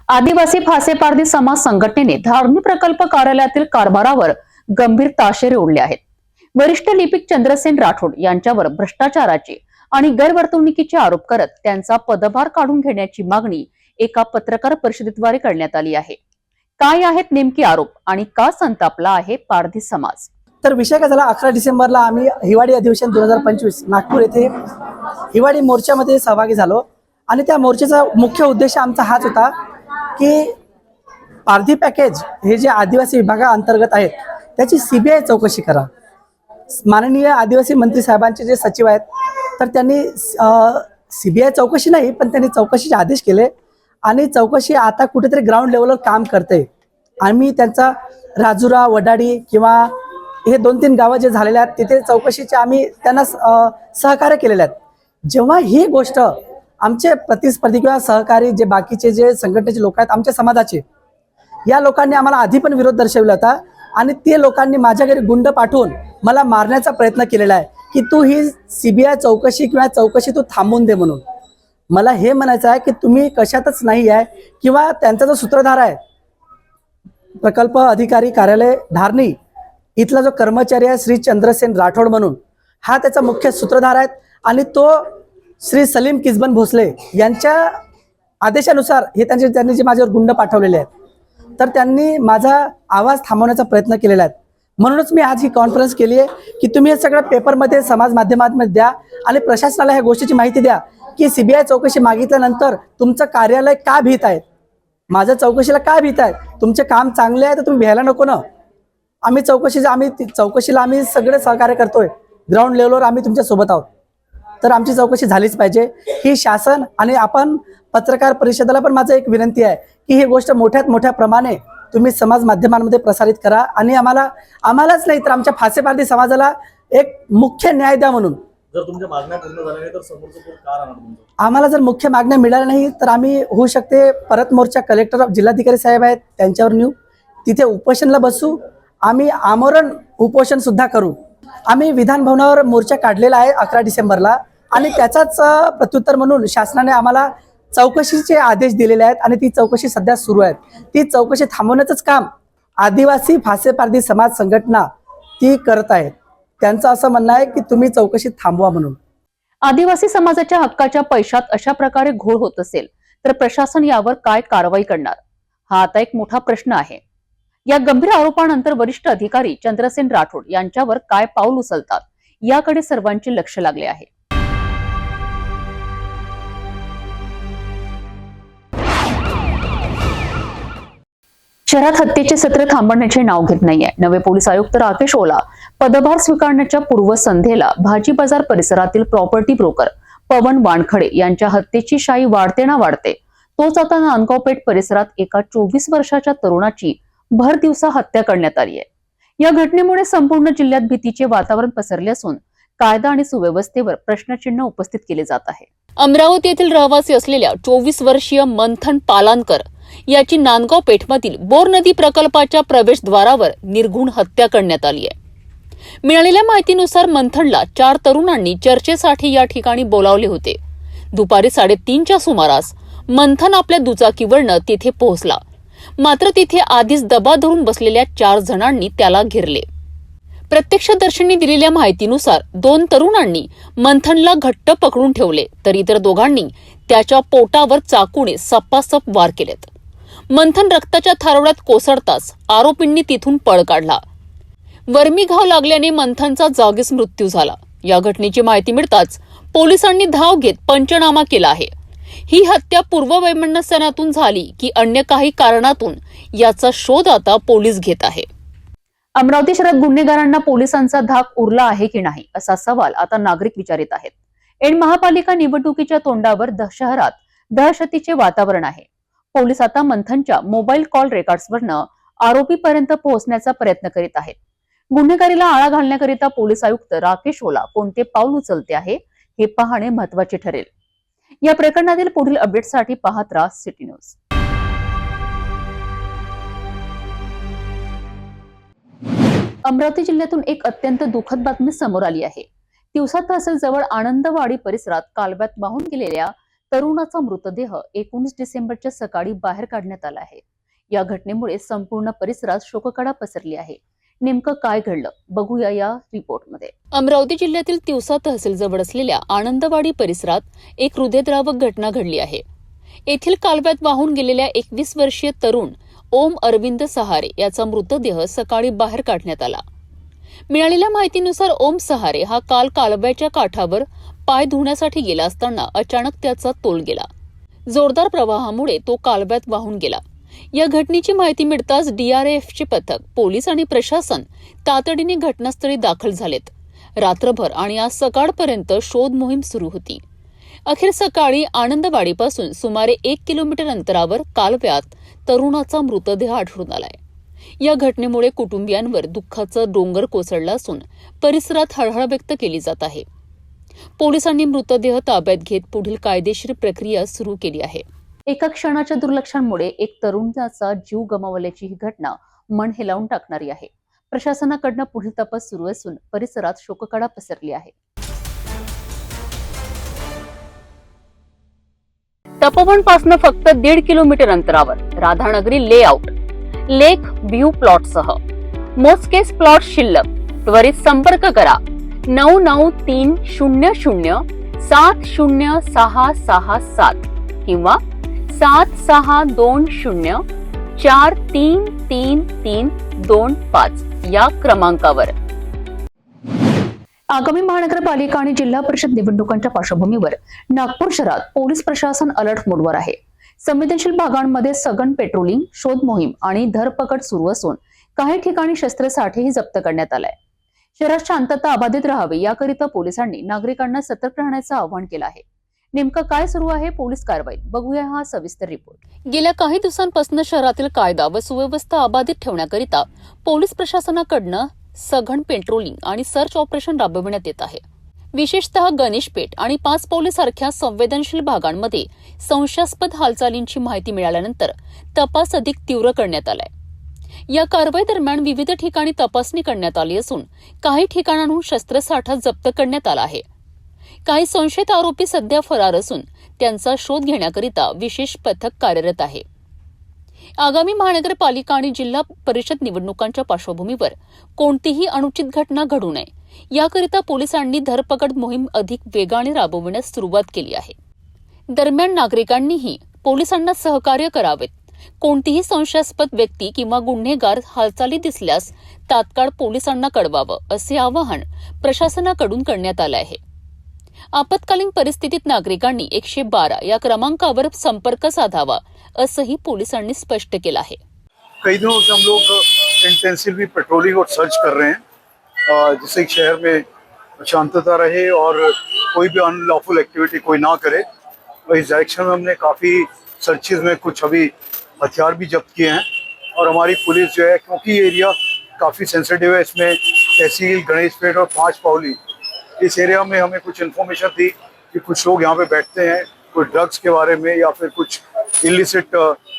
Speaker 1: आदिवासी फासेपारधी समाज संघटनेने धारणी प्रकल्प कार्यालयातील कारभारावर गंभीर ताशेरे ओढले आहेत. वरिष्ठ लिपिक चंद्रसेन राठोड यांच्यावर भ्रष्टाचाराचे आणि गैरवर्तणुकीचे आरोप करत त्यांचा पदभार काढून घेण्याची मागणी एका पत्रकार परिषदेद्वारे करण्यात आली आहे. काय आहेत नेमके आरोप आणि का संतापला आहे पारधी समाज?
Speaker 11: तर विषय काय झाला, 11 डिसेंबरला आम्ही हिवाळी अधिवेशन 2025 नागपूर येथे हिवाळी मोर्चामध्ये सहभागी झालो आणि त्या मोर्चाचा मुख्य उद्देश आमचा हाच होता की पारधी पॅकेज हे जे आदिवासी विभागाअंतर्गत आहेत त्याची CBI चौकशी करा. माननीय आदिवासी मंत्री साहेबांचे जे सचिव आहेत तर त्यांनी CBI चौकशी नाही पण त्यांनी चौकशीचे आदेश केले आणि चौकशी आता कुठेतरी ग्राउंड लेवलवर काम करते. आम्ही त्यांचा राजुरा, वडाडी किंवा हे 2-3 गावं जे झालेले आहेत तिथे चौकशीचे आम्ही त्यांना सहकार्य केलेले आहेत. जेव्हा ही गोष्ट आमचे प्रतिस्पर्धी किंवा सहकारी जे बाकीचे जे संघटनेचे लोक आहेत आमच्या समाजाचे, या लोकांनी आम्हाला आधी पण विरोध दर्शवला होता आणि ते लोकांनी माझ्या घरी गुंड पाठवून मला मारण्याचा प्रयत्न केलेला आहे की तू ही CBI चौकशी किंवा चौकशी तू थांबवून दे म्हणून. मला हे म्हणायचं आहे की तुम्ही कशातच नाही आहे किंवा त्यांचा जो सूत्रधार आहे प्रकल्प अधिकारी कार्यालय धारणी इथला जो कर्मचारी आहे श्री चंद्रसेन राठोड म्हणून, हा त्याचा मुख्य सूत्रधार आहे आणि तो श्री सलीम किस्बन भोसले यांच्या आदेशानुसार हे त्यांनी जे माझ्यावर गुंड पाठवलेले आहेत तर त्यांनी माझा आवाज थांबवण्याचा प्रयत्न केलेला आहे. म्हणूनच मी आज ही कॉन्फरन्स केली आहे की तुम्ही हे सगळं पेपरमध्ये समाज माध्यमांमध्ये द्या आणि प्रशासनाला ह्या गोष्टीची माहिती द्या की CBI चौकशी मागितल्यानंतर तुमचं कार्यालय का भीत आहे, माझ्या चौकशीला का भीत आहे. तुमचे काम चांगले आहे तर तुम्ही भ्यायला नको ना. आम्ही चौकशीला आम्ही सगळे सहकार्य करतोय, ग्राउंड लेवलवर आम्ही तुमच्या सोबत आहोत. तर आमची चौकशी झालीच पाहिजे ही शासन आणि आपण पत्रकार परिषदेला पण माझं एक विनंती आहे की ही गोष्ट मोठ्यात मोठ्या प्रमाणे तुम्ही समाज माध्यमांमध्ये प्रसारित करा आणि आम्हालाच नाही तर आमच्या फासेपारधी समाजाला एक मुख्य न्याय द्या म्हणून.
Speaker 12: जर तुमच्या मागण्या पूर्ण झाल्या नाही तर समोरचं कोण का राहणार तुमचं?
Speaker 11: आम्हाला जर मुख्य मागण्या मिळाल्या नाही तर आम्ही होऊ शकते परत मोर्चा कलेक्टर जिल्हाधिकारी साहेब आहेत त्यांच्यावर नेऊ, तिथे उपोषणला बसू, आम्ही आमरण उपोषण सुद्धा करू. आम्ही विधान भवनावर मोर्चा काढलेला आहे 11 डिसेंबरला आणि त्याचाच प्रत्युत्तर म्हणून शासनाने आम्हाला चौकशीचे आदेश दिलेले आहेत आणि ती चौकशी सध्या सुरू आहे. ती चौकशी थांबवण्याचंच काम आदिवासी फासेपारधी समाज संघटना ती करत आहेत. त्यांचं असं म्हणणं आहे की तुम्ही चौकशी थांबवा म्हणून.
Speaker 1: आदिवासी समाजाच्या हक्काच्या पैशात अशा प्रकारे घोळ होत असेल तर प्रशासन यावर काय कारवाई करणार, हा आता एक मोठा प्रश्न आहे. या गंभीर आरोपानंतर वरिष्ठ अधिकारी चंद्रसेन राठोड यांच्यावर काय पाऊल उचलतात याकडे सर्वांचे लक्ष लागले आहे. शहरात हत्येचे सत्र थांबण्याचे नाव घेत नाहीये. नवे पोलीस आयुक्त राकेश ओला पदभार स्वीकारण्याच्या पूर्वसंध्येला भाजी बाजार परिसरातील प्रॉपर्टी ब्रोकर पवन वानखडे यांच्या हत्येची शाई वाढते ना वाढते. तोच आता नांदगाव पेठ परिसरात एका 24 वर्षाच्या तरुणाची भर दिवसा हत्या करण्यात आली आहे. या घटनेमुळे संपूर्ण जिल्ह्यात भीतीचे वातावरण पसरले असून कायदा आणि सुव्यवस्थेवर प्रश्नचिन्ह उपस्थित केले जात आहे.
Speaker 13: अमरावती येथील रहिवासी असलेल्या 24 वर्षीय मंथन पालानकर याची नांदगाव पेठमधील बोर नदी प्रकल्पाच्या प्रवेशद्वारावर निर्घुण हत्या करण्यात आली आहे. मिळालेल्या माहितीनुसार मंथनला 4 तरुणांनी चर्चेसाठी या ठिकाणी बोलावले होते. दुपारी 3:30च्या सुमारास मंथन आपल्या दुचाकीवरनं तिथे पोहोचला. मात्र तिथे आधीच दबा धरून बसलेल्या 4 जणांनी त्याला घेरले. प्रत्यक्षदर्शींनी दिलेल्या माहितीनुसार 2 तरुणांनी मंथनला घट्ट पकडून ठेवले तर इतर दोघांनी त्याच्या पोटावर चाकूने सपासप वार केलेत. मंथन रक्ताच्या थारोळ्यात कोसळताच आरोपींनी तिथून पळ काढला. वर्मी घाव लागल्याने मंथनचा जागीच मृत्यू झाला. या घटनेची माहिती मिळताच पोलिसांनी धाव घेत पंचनामा केला आहे. ही हत्या पूर्ववैमनस्यातून झाली की अन्य काही कारणातून याचा शोध आता पोलीस घेत आहे.
Speaker 1: अमरावती शहरात गुन्हेगारांना पोलिसांचा धाक उरला आहे की नाही असा सवाल आता नागरिक विचारित आहेत. ऐन महापालिका निवडणुकीच्या तोंडावर शहरात दहशतीचे वातावरण आहे. पोलीस आता मंथनच्या मोबाईल कॉल रेकॉर्ड्सवरनं आरोपीपर्यंत पोहोचण्याचा प्रयत्न करीत आहेत. गुन्हेगारीला आळा घालण्याकरिता पोलीस आयुक्त राकेश ओला कोणते पाऊल उचलते आहे हे पाहणे महत्वाचे ठरेल. या प्रकरणातील पुढील अपडेटसाठी पाहत राहा सिटी न्यूज. अमरावती जिल्ह्यातून एक अत्यंत दुःखद बातमी समोर आली आहे. तिवसा तहसील जवळ आनंदवाडी परिसरात कालव्यात वाहून गेलेल्या तरुणाचा मृतदेह 19 डिसेंबरच्या सकाळी बाहेर काढण्यात आला आहे. या घटनेमुळे संपूर्ण परिसरात शोककळा पसरली आहे. नेमकं काय घडलं बघूया या रिपोर्टमध्ये. अमरावती जिल्ह्यातील तिवसा तहसील जवळ असलेल्या आनंदवाडी परिसरात एक हृदयद्रावक घटना घडली आहे. येथील कालव्यात वाहून गेलेल्या 21 वर्षीय तरुण ओम अरविंद सहारे याचा मृतदेह सकाळी बाहेर काढण्यात आला. मिळालेल्या माहितीनुसार ओम सहारे हा काल कालव्याच्या काठावर पाय धुण्यासाठी गेला असताना अचानक त्याचा तोल गेला. जोरदार प्रवाहामुळे तो कालव्यात वाहून गेला. या घटनेची माहिती मिळताच DRAFचे पथक, पोलीस आणि प्रशासन तातडीने घटनास्थळी दाखल झालेत. रात्रभर आणि आज सकाळपर्यंत शोध मोहीम सुरू होती. अखेर सकाळी आनंदवाडीपासून सुमारे 1 किलोमीटर अंतरावर कालव्यात तरुणाचा मृतदेह आढळून आलाय. या घटनेमुळे कुटुंबियांवर दुःखाचं डोंगर कोसळलं असून परिसरात हळहळ व्यक्त केली जात आहे. पोलिसांनी मृतदेह ताब्यात घेत पुढील कायदेशीर प्रक्रिया सुरू केली आहे. एका क्षणाच्या दुर्लक्षामुळे एक तरुणाचा जीव गमावल्याची ही घटना मन हेलावून टाकणारी आहे. प्रशासनाकडनं पुढील तपास सुरू असून परिसरात शोककळा पसरली आहे. तपोवनपासून फक्त 1.5 किलोमीटर अंतरावर राधानगरी लेआउट लेक व्ह्यू प्लॉटसह मोजकेच प्लॉट शिल्लक. त्वरित संपर्क करा 9930706667 किंवा 7620433325 या क्रमांकावर. आगामी महानगरपालिका आणि जिल्हा परिषद निवडणुकांच्या पार्श्वभूमीवर नागपूर शहरात पोलीस प्रशासन अलर्ट मोडवर आहे. संवेदनशील भागांमध्ये सघन पेट्रोलिंग, शोध मोहीम आणि धरपकड सुरू असून काही ठिकाणी शस्त्रसाठेही जप्त करण्यात आलाय. शहरात शांतता अबाधित राहावी याकरिता पोलिसांनी नागरिकांना सतर्क राहण्याचं आवाहन केलं आहे. नेमकं काय सुरू आहे पोलीस कारवाईत बघूया हा सविस्तर रिपोर्ट. गेल्या काही दिवसांपासून शहरातील कायदा व सुव्यवस्था अबाधित ठेवण्याकरिता पोलीस प्रशासनाकडनं सघन पेट्रोलिंग आणि सर्च ऑपरेशन राबविण्यात येत आहे. विशेषतः गणेशपेठ आणि 5 पोलीस सारख्या संवेदनशील भागांमध्ये संशयास्पद हालचालींची माहिती मिळाल्यानंतर तपास अधिक तीव्र करण्यात आलाय. या कारवाई दरम्यान विविध ठिकाणी तपासणी करण्यात आली असून काही ठिकाणांहून शस्त्रसाठा जप्त करण्यात आला आहे. काही संशयित आरोपी सध्या फरार असून त्यांचा शोध घेण्याकरिता विशेष पथक कार्यरत आहे. आगामी महानगरपालिका आणि जिल्हा परिषद निवडणुकांच्या पार्श्वभूमीवर कोणतीही अनुचित घटना घडू नये याकरिता पोलिसांनी धरपकड मोहीम अधिक वेगाने राबवण्यास सुरुवात केली आहे. दरम्यान नागरिकांनीही पोलिसांना सहकार्य करावेत. कोणतीही संशयास्पद व्यक्ती किंवा गुन्हेगार हालचाली दिसल्यास तात्काळ पोलिसांना कळवावं असे आवाहन प्रशासनाकडून करण्यात आलं आहे. आपत्कालीन परिस्थितीत नागरिकांनी 112 या क्रमांकावर संपर्क साधावा असंही पोलिसांनी स्पष्ट केलं आहे.
Speaker 14: कई दिनों से हम लोग इंटेंसिवली पेट्रोलिंग और सर्च कर रहे हैं जिससे शहर में शांतता रहे और कोई भी अनलॉफुल एक्टिविटी कोई ना करे. इस डायरेक्शन में हमने काफ़ी सर्चेज में कुछ अभी हथियार भी जब्त किए हैं और हमारी पुलिस जो है, क्योंकि ये एरिया काफ़ी सेंसिटिव है, इसमें तहसील गणेशपेठ और 5 पावली इस एरिया में हमें कुछ इन्फॉर्मेशन थी कि कुछ लोग यहाँ पे बैठते हैं, कोई ड्रग्स के बारे में या फिर कुछ इलिसिट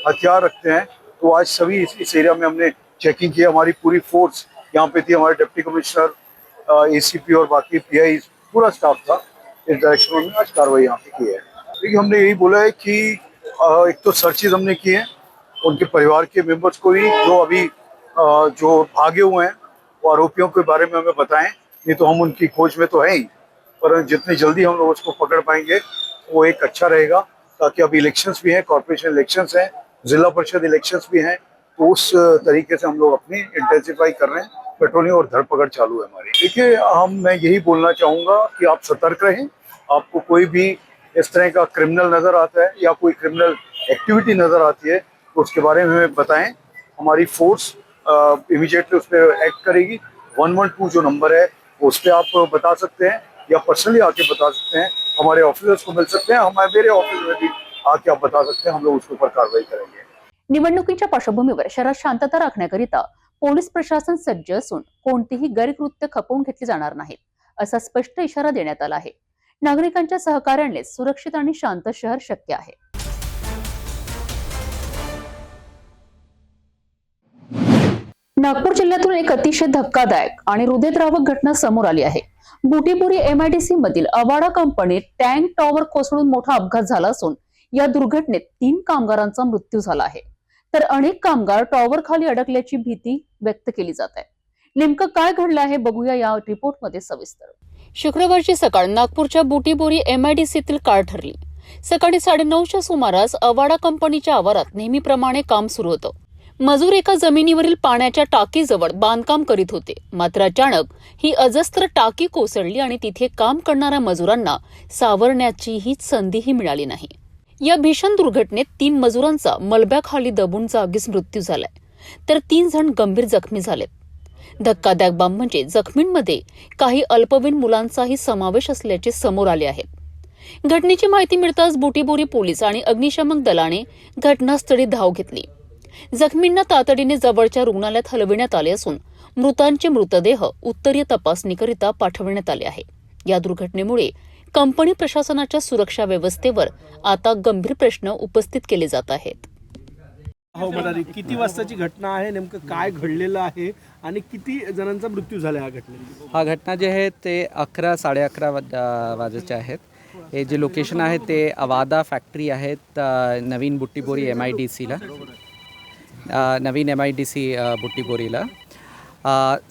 Speaker 14: हथियार रखते हैं. तो आज सभी इस एरिया में हमने चेकिंग की. हमारी पूरी फोर्स यहाँ पे थी, हमारे डिप्टी कमिश्नर, ACP और बाकी PI पूरा स्टाफ था. इस डायरेक्शन में आज कार्रवाई यहाँ पे की है. देखिए हमने यही बोला है कि एक तो सर्चेज हमने किए हैं, उनके परिवार के मेंबर्स को भी जो अभी जो भागे हुए हैं वो आरोपियों के बारे में हमें बताएं. नहीं तो हम उनकी खोज में तो है ही, पर जितनी जल्दी हम लोग उसको पकड़ पाएंगे वो एक अच्छा रहेगा. ताकि अभी इलेक्शंस भी हैं, कॉर्पोरेशन इलेक्शंस हैं, जिला परिषद इलेक्शंस भी हैं, तो उस तरीके से हम लोग अपनी इंटेंसिफाई कर रहे हैं. पेट्रोलिंग और धरपकड़ चालू है हमारी. देखिए मैं यही बोलना चाहूँगा कि आप सतर्क रहें. आपको कोई भी इस तरह का क्रिमिनल नज़र आता है या कोई क्रिमिनल एक्टिविटी नज़र आती है तो उसके बारे में हमें बताएं. हमारी फोर्स इमीडिएटली उस पर एक्ट करेगी. 112 जो नंबर है उस पर आप बता सकते हैं या पर्सनली आके बता सकते हैं. हमारे ऑफिसर्स को मिल सकते हैं, मेरे ऑफिस में भी आके आप बता सकते हैं. हम लोग उसके ऊपर कार्रवाई करेंगे.
Speaker 1: निवडणुकीच्या पार्श्वभूमीवर शहरात शांतता राखण्याकरिता पोलीस प्रशासन सज्ज असून कोणतीही गैरकृत्य खपवून घेतली जाणार नाहीत असा स्पष्ट इशारा देण्यात आला आहे. नागरिकांच्या सहकार्याने सुरक्षित आणि शांत शहर शक्य आहे. नागपूर जिल्ह्यातून एक अतिशय धक्कादायक आणि हृदयद्रावक घटना समोर आली आहे. बुटीबोरी MIDC मधील अवाडा कंपनीत टँक टॉवर कोसळून मोठा अपघात झाला असून या दुर्घटनेत 3 कामगारांचा मृत्यू झाला आहे, तर अनेक कामगार टॉवर खाली अडकल्याची भीती व्यक्त केली जात आहे. नेमकं काय घडलं आहे बघूया या रिपोर्टमध्ये सविस्तर.
Speaker 13: शुक्रवारची सकाळ नागपूरच्या बुटीबोरी MIDCतील काळ ठरली. सकाळी 9:30च्या सुमारास अवाडा कंपनीच्या आवारात नेहमीप्रमाणे काम सुरू होतं. मजूर एका जमिनीवरील पाण्याच्या टाकीजवळ बांधकाम करीत होते. मात्र अचानक ही अजस्त्र टाकी कोसळली आणि तिथे काम करणाऱ्या मजुरांना सावरण्याचीही संधीही मिळाली नाही. या भीषण दुर्घटनेत 3 मजुरांचा मलब्याखाली दबून जागीच मृत्यू झालाय, तर 3 जण गंभीर जखमी झालेत. धक्कादायक बाब म्हणजे जखमींमध्ये काही अल्पवयीन मुलांचाही समावेश असल्याचे समोर आले आहे. घटनेची माहिती मिळताच बुटीबोरी पोलीस आणि अग्निशमन दलाने घटनास्थळी धाव घेतली. जखमींना तातडीने जवळच्या रुग्णालयात हलविण्यात आले असून मृतांचे मृतदेह उत्तरीय तपासणीकरिता पाठवण्यात आले आहे. या दुर्घटनेमुळे कंपनी प्रशासनाच्या सुरक्षा व्यवस्थेवर आता गंभीर प्रश्न उपस्थित केले जात आहेत.
Speaker 12: हो मदारी, किती वाजताची घटना आहे, नेमकं काय घडलेलं आहे आणि किती जणांचा मृत्यू झाला या घटनेत?
Speaker 15: हा घटना जे आहे ते 11-11:30 वाजेचे आहेत. हे जे लोकेशन आहे ते अवादा फॅक्टरी आहेत नवीन बुटीबोरी MIDCला, नवीन MIDC बुटीबोरीला.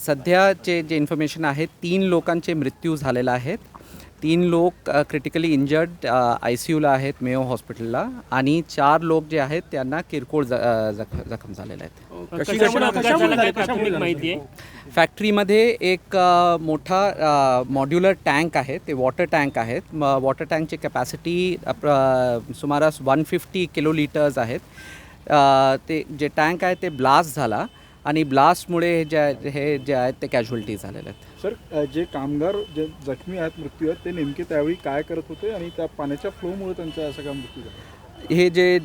Speaker 15: सध्याचे जे इन्फॉर्मेशन आहे 3 लोकांचे मृत्यू झालेला आहेत. 3 लोक क्रिटिकली इंजर्ड ICUला आहेत मेयो हॉस्पिटलला आणि 4 लोक जे आहेत त्यांना किरकोळ जखम झालेले आहेत. फॅक्टरीमध्ये एक मोठा मॉड्युलर टँक आहे, ते वॉटर टँक आहेत. वॉटर टँकची कॅपॅसिटी सुमारास 150 किलोलिटर्स आहेत. ते जे टँक आहे ते ब्लास्ट झाला आणि ब्लास्टमुळे हे जे आहेत ते कॅज्युअल्टी झालेले आहेत.
Speaker 14: सर, जे कामगार जे जखमी आहेत, मृत्यू आहेत, ते नेमके त्यावेळी काय करत होते आणि त्या पाण्याच्या फ्लोमुळे त्यांचा असा काय मृत्यू झाला?
Speaker 15: हे जे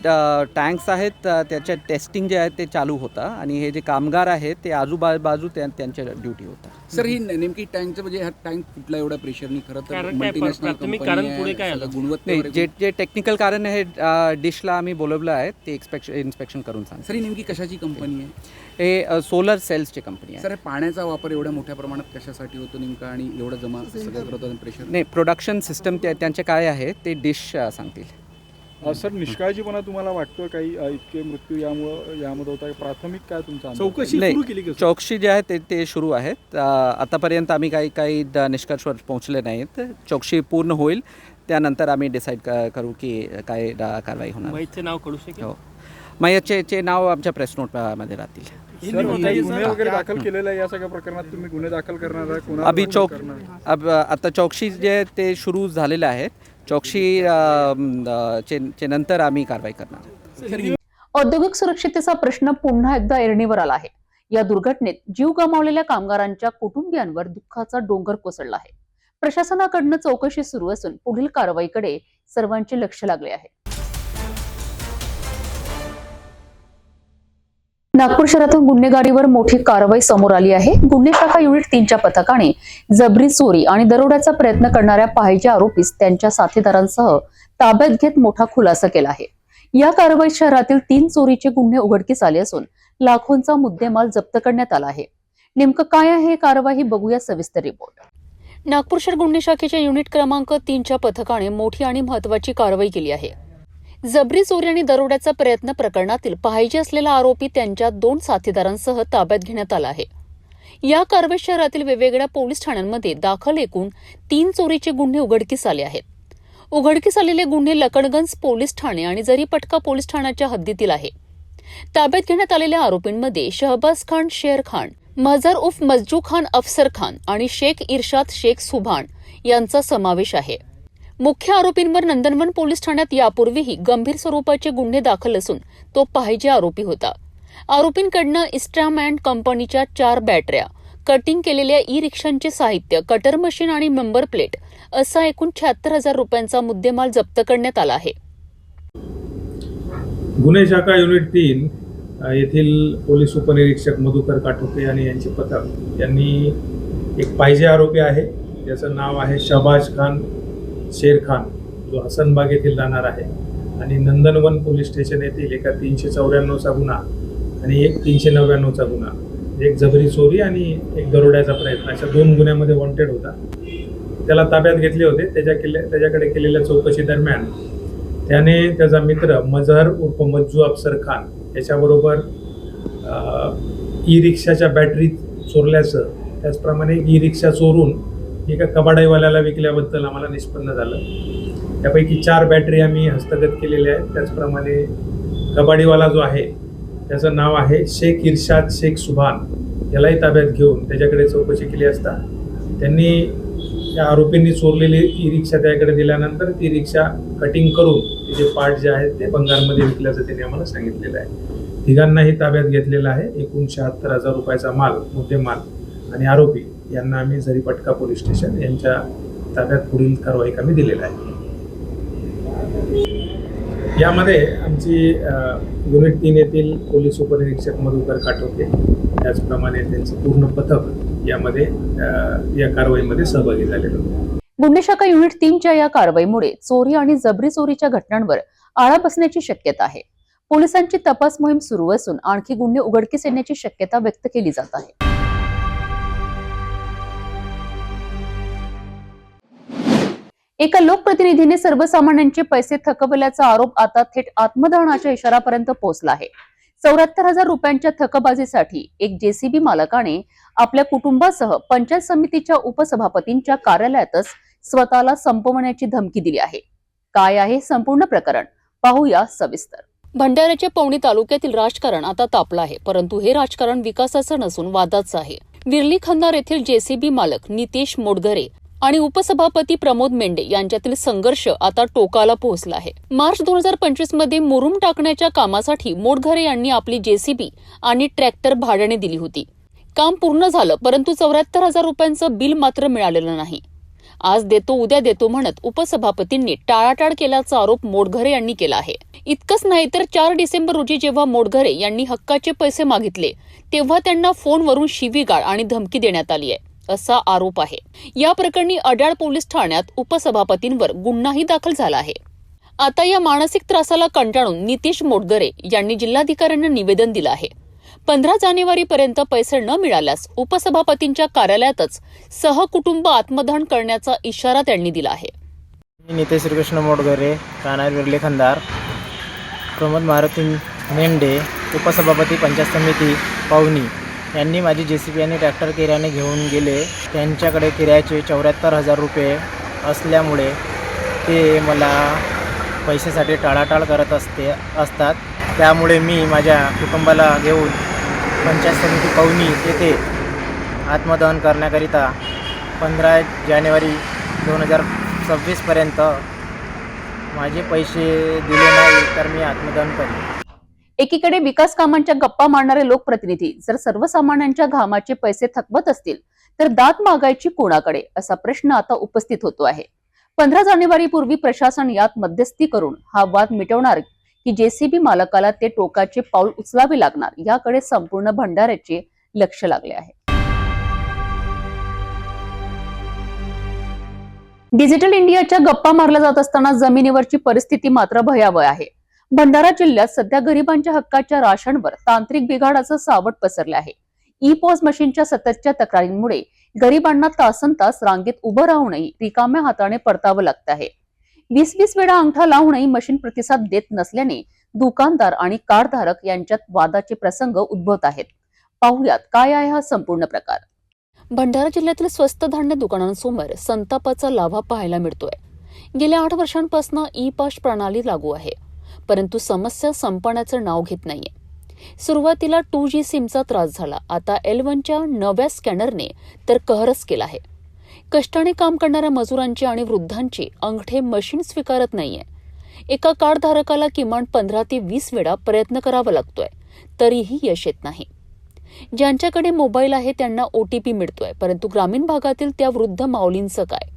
Speaker 15: टँक्स आहेत त्याच्या टेस्टिंग जे आहे ते चालू होता आणि हे जे कामगार आहेत ते आजूबाजू त्यांच्या ड्युटी होता.
Speaker 16: सर, ही नेमकी टँकचं म्हणजे हा टँक कुठला एवढा प्रेशरनी खरं तर मल्टीनॅशनल कंपनी
Speaker 15: जे टेक्निकल कारण आहे डिशला आम्ही बोलवलं आहे ते इन्स्पेक्शन करून सांग.
Speaker 16: सर, ही नेमकी कशाची कंपनी आहे?
Speaker 15: हे सोलर सेल्सची कंपनी आहे.
Speaker 16: सर, पाण्याचा वापर एवढ्या मोठ्या प्रमाणात कशासाठी होतो नेमका आणि एवढं जमा सगळं करत होतं प्रेशर?
Speaker 15: नाही, प्रोडक्शन सिस्टम त्यांचे काय आहे ते डिश सांगतील.
Speaker 14: सर, निष्काळजीपणा तुम्हाला वाटतो काही इतके मृत्यू यामध्ये होता? प्राथमिक काय तुमचा
Speaker 12: चौकशी सुरू केली?
Speaker 15: चौकशी जे आहे ते सुरू आहेत. आतापर्यंत आम्ही काही निष्कर्षावर पोहोचले नाहीत. चौकशी पूर्ण होईल त्यानंतर आम्ही डिसाईड करू की काय कारवाई होणार.
Speaker 12: मयतचे नाव कळू शकेल?
Speaker 15: हो, मयतचे नाव आमच्या प्रेस नोटमध्ये राहतील.
Speaker 14: गुन्हे वगैरे दाखल केलेला आहे या सगळ्या प्रकरणात? तुम्ही गुन्हे दाखल करणार आहे?
Speaker 15: आता चौकशी जे ते सुरू झालेलं आहे. चौकशी चे नंतर आम्ही कारवाई करणार.
Speaker 1: औद्योगिक सुरक्षिततेचा प्रश्न पुन्हा एकदा ऐरणीवर आला आहे. या दुर्घटनेत जीव गमावलेल्या कामगारांच्या कुटुंबियांवर दुःखाचा डोंगर कोसळला आहे. प्रशासनाकडनं चौकशी सुरू असून पुढील कारवाईकडे सर्वांचे लक्ष लागले आहे. नागपूर शहरातून गुन्हेगारीवर मोठी कारवाई समोर आली आहे. गुन्हे शाखा युनिट 3च्या पथकाने जबरी चोरी आणि दरोड्याचा प्रयत्न करणाऱ्या पाहायच्या आरोपीस त्यांच्या साथीदारांसह ताब्यात घेत मोठा खुलासा केला आहे. या कारवाईत शहरातील 3 चोरीचे गुन्हे उघडकीस आले असून लाखोंचा मुद्देमाल जप्त करण्यात आला आहे. नेमकं काय आहे कारवाई बघूया सविस्तर रिपोर्ट.
Speaker 13: नागपूर शहर गुन्हे शाखेच्या युनिट क्रमांक 3च्या पथकाने मोठी आणि महत्वाची कारवाई केली आहे. जबरी चोरी आणि दरोड्याचा प्रयत्न प्रकरणातील पाहायचे असलेला आरोपी त्यांच्या 2 साथीदारांसह ताब्यात घेण्यात आला आहे. या कारवाईत शहरातील वेगवेगळ्या पोलीस ठाण्यांमध्ये दाखल एकूण 3 चोरीचे गुन्हे उघडकीस आले आहेत. उघडकीस आलेले गुन्हे लकडगंज पोलीस ठाणे आणि जरीपटका पोलीस ठाण्याच्या हद्दीतील आहे. ताब्यात घेण्यात आलेल्या आरोपींमध्ये शहबाज खान शेर खान, मझर उफ मज्जू खान अफसर खान आणि शेख इर्शाद शेख सुभान यांचा समावेश आहे. मुख्य आरोपींवर नंदनवन पोलीस ठाण्यात यापूर्वीही गंभीर स्वरूपाचे गुन्हे दाखल असून तो पाहिजे आरोपी होता. आरोपींकडनं इस्ट्रामॅन कंपनीच्या 4 बॅटऱ्या, कटिंग केलेल्या ई-रिक्षांचे साहित्य, कटर मशीन आणि नंबर प्लेट असा एकूण 76,000 रुपयांचा मुद्देमाल जप्त करण्यात आला आहे.
Speaker 6: गुन्हे शाखा युनिट 3 येथील पोलीस उपनिरीक्षक मधुकर काटोके आणि यांचे पथक यांनी एक पाहिजे आरोपी आहे, ज्याचं नाव आहे शहबाज खान शेर खान, जो हसनबाग येथील राहणार आहे आणि नंदनवन पोलीस स्टेशन येथील एका 394चा गुन्हा आणि एक 399चा गुन्हा एक जबरी चोरी आणि एक दरोड्याचा प्रयत्न, अशा 2 गुन्ह्यामध्ये वॉन्टेड होता. त्याला ताब्यात घेतले होते. त्याच्याकडे केलेल्या चौकशी दरम्यान त्याने त्याचा मित्र मजहर उर्फ मज्जू अफसर खान याच्याबरोबर ई रिक्षाच्या बॅटरी चोरल्याचं, त्याचप्रमाणे ई रिक्षा चोरून एका कबाडाईवाल्याला विकल्याबद्दल आम्हाला निष्पन्न झालं. त्यापैकी 4 बॅटरी आम्ही हस्तगत केलेल्या आहेत. त्याचप्रमाणे कबाडीवाला जो आहे त्याचं नाव आहे शेख इर्शाद शेख सुभान, यालाही ताब्यात घेऊन त्याच्याकडे चौकशी केली असता त्यांनी त्या आरोपींनी चोरलेली ई रिक्षा त्याकडे दिल्यानंतर ती रिक्षा कटिंग करून तिचे पार्ट जे आहेत ते बंगालमध्ये विकल्याचं त्यांनी आम्हाला सांगितलेलं आहे. तिघांनाही ताब्यात घेतलेला आहे. एकूण 76,000 रुपयाचा माल, मुद्देमाल आणि आरोपी यांना आम्ही झरीपटका पोलीस स्टेशन यांच्या ताब्यात पुढील कारवाई आम्ही दिलेला आहे. यामध्ये आमची युनिट 3 येथील पोलीस उपनिरीक्षक मधुकर काटोके, त्याचप्रमाणे त्यांचं पूर्ण पथक यामध्ये या कारवाईमध्ये सहभागी झालेलं होतं.
Speaker 1: गुन्हे शाखा युनिट 3च्या या कारवाईमुळे चोरी आणि जबरी चोरीच्या घटनांवर आळा बसण्याची शक्यता आहे. पोलिसांची तपास मोहीम सुरू असून आणखी गुन्हे उघडकीस येण्याची शक्यता व्यक्त केली जात आहे. एका लोकप्रतिनिधीने सर्वसामान्यांचे पैसे थकवल्याचा आरोप आता थेट आत्मदहनाच्या इशारापर्यंत पोहोचला आहे. 74,000 रुपयांच्या थकबाजीसाठी एक जेसीबी मालकाने आपल्या कुटुंबासह पंचायत समितीच्या उपसभापतींच्या कार्यालयातच स्वतःला संपवण्याची धमकी दिली आहे. काय आहे संपूर्ण प्रकरण, पाहूया सविस्तर.
Speaker 13: भंडाऱ्याच्या पवनी तालुक्यातील राजकारण आता तापलं आहे, परंतु हे राजकारण विकासाचं नसून वादाचं आहे. विरली खंदार येथील जेसीबी मालक नितेश मोडघरे आणि उपसभापती प्रमोद मेंढे यांच्यातील संघर्ष आता टोकाला पोहोचला आहे. मार्च 2025 मध्ये मुरुम टाकण्याच्या कामासाठी मोडघरे यांनी आपली जेसीबी आणि ट्रॅक्टर भाड्याने दिली होती. काम पूर्ण झालं, परंतु 74,000 रुपयांचं बिल मात्र मिळालेलं नाही. आज देतो उद्या देतो म्हणत उपसभापतींनी टाळाटाळ केल्याचा आरोप मोडघरे यांनी केला आहे. इतकंच नाही तर 4 डिसेंबर रोजी जेव्हा मोडघरे यांनी हक्काचे पैसे मागितले तेव्हा त्यांना फोनवरून शिवीगाळ आणि धमकी देण्यात आली आहे असा आरोप आहे. या प्रकरणी अड्याळ पोलीस ठाण्यात उपसभापतींवर गुन्हाही दाखल झाला आहे. आता या मानसिक त्रासाला कंटाळून नितेश मोडघरे यांनी जिल्हाधिकाऱ्यांना निवेदन दिलं आहे. 15 जानेवारीपर्यंत पैसे न मिळाल्यास उपसभापतींच्या कार्यालयातच सहकुटुंब आत्मदहन करण्याचा इशारा त्यांनी दिला आहे.
Speaker 17: नितेश श्रीकृष्ण मोडघरे, राहणार विरले खंदार, प्रमोद मारुती मेंढे, उपसभापती पंचायत समिती पवनी यांनी माझी जेसीबी आणि ट्रॅक्टर किरायाने घेऊन गेले. त्यांच्याकडे किरायाचे 74,000 रुपये असल्यामुळे ते मला पैशासाठी टाळाटाळ करत असतात. त्यामुळे मी माझ्या कुटुंबाला घेऊन पंचायत समिती पवनी येथे आत्मदहन करण्याकरिता 15 जानेवारी 2026पर्यंत माझे पैसे दिले नाही तर मी आत्मदहन करेन.
Speaker 1: एकीकडे विकास कामांच्या गप्पा मारणारे लोकप्रतिनिधी जर सर्वसामान्यांच्या घामाचे पैसे थकवत असतील तर दाद मागायची कोणाकडे, असा प्रश्न आता उपस्थित होतो आहे. 15 जानेवारीपूर्वी प्रशासन यात मध्यस्थी करून हा वाद मिटवणार की जेसीबी मालकाला ते टोकाचे पाऊल उचलावे लागणार, याकडे संपूर्ण भंडाऱ्याचे लक्ष लागले आहे. डिजिटल इंडियाच्या गप्पा मारल्या जात असताना जमिनीवरची परिस्थिती मात्र भयावह आहे. भंडारा जिल्ह्यात सध्या गरिबांच्या हक्काच्या राशनवर तांत्रिक बिघाडाचं सावट पसरले आहे. ई पॉज मशीनच्या सततच्या तक्रारींमुळे गरिबांना तासनतास रांगेत उभं राहूनही रिकाम्या हाताने परतावं लागतं आहे. 20 वेळा अंगठा लावूनही मशीन प्रतिसाद देत नसल्याने दुकानदार आणि कारधारक यांच्यात वादाचे प्रसंग उद्भवत आहेत. पाहुयात काय आहे हा संपूर्ण प्रकार.
Speaker 13: भंडारा जिल्ह्यातील स्वस्त धान्य दुकानांसमोर संतापाचा लाव्हा पाहायला मिळतोय. गेल्या 8 वर्षांपासून ई पास प्रणाली लागू आहे, परंतु समस्या संपण्याचं नाव घेत नाहीये. सुरुवातीला 2G सिमचा त्रास झाला, आता L1च्या नव्या स्कॅनरने तर कहरच केला आहे. कष्टाने काम करणाऱ्या मजुरांचे आणि वृद्धांचे अंगठे मशीन स्वीकारत नाहीये. एका कार्डधारकाला किमान 15 ते 20 वेळा प्रयत्न करावा लागतोय, तरीही यश येत नाही. ज्यांच्याकडे मोबाईल आहे त्यांना OTP मिळतोय, परंतु ग्रामीण भागातील त्या वृद्ध माऊलींचं काय,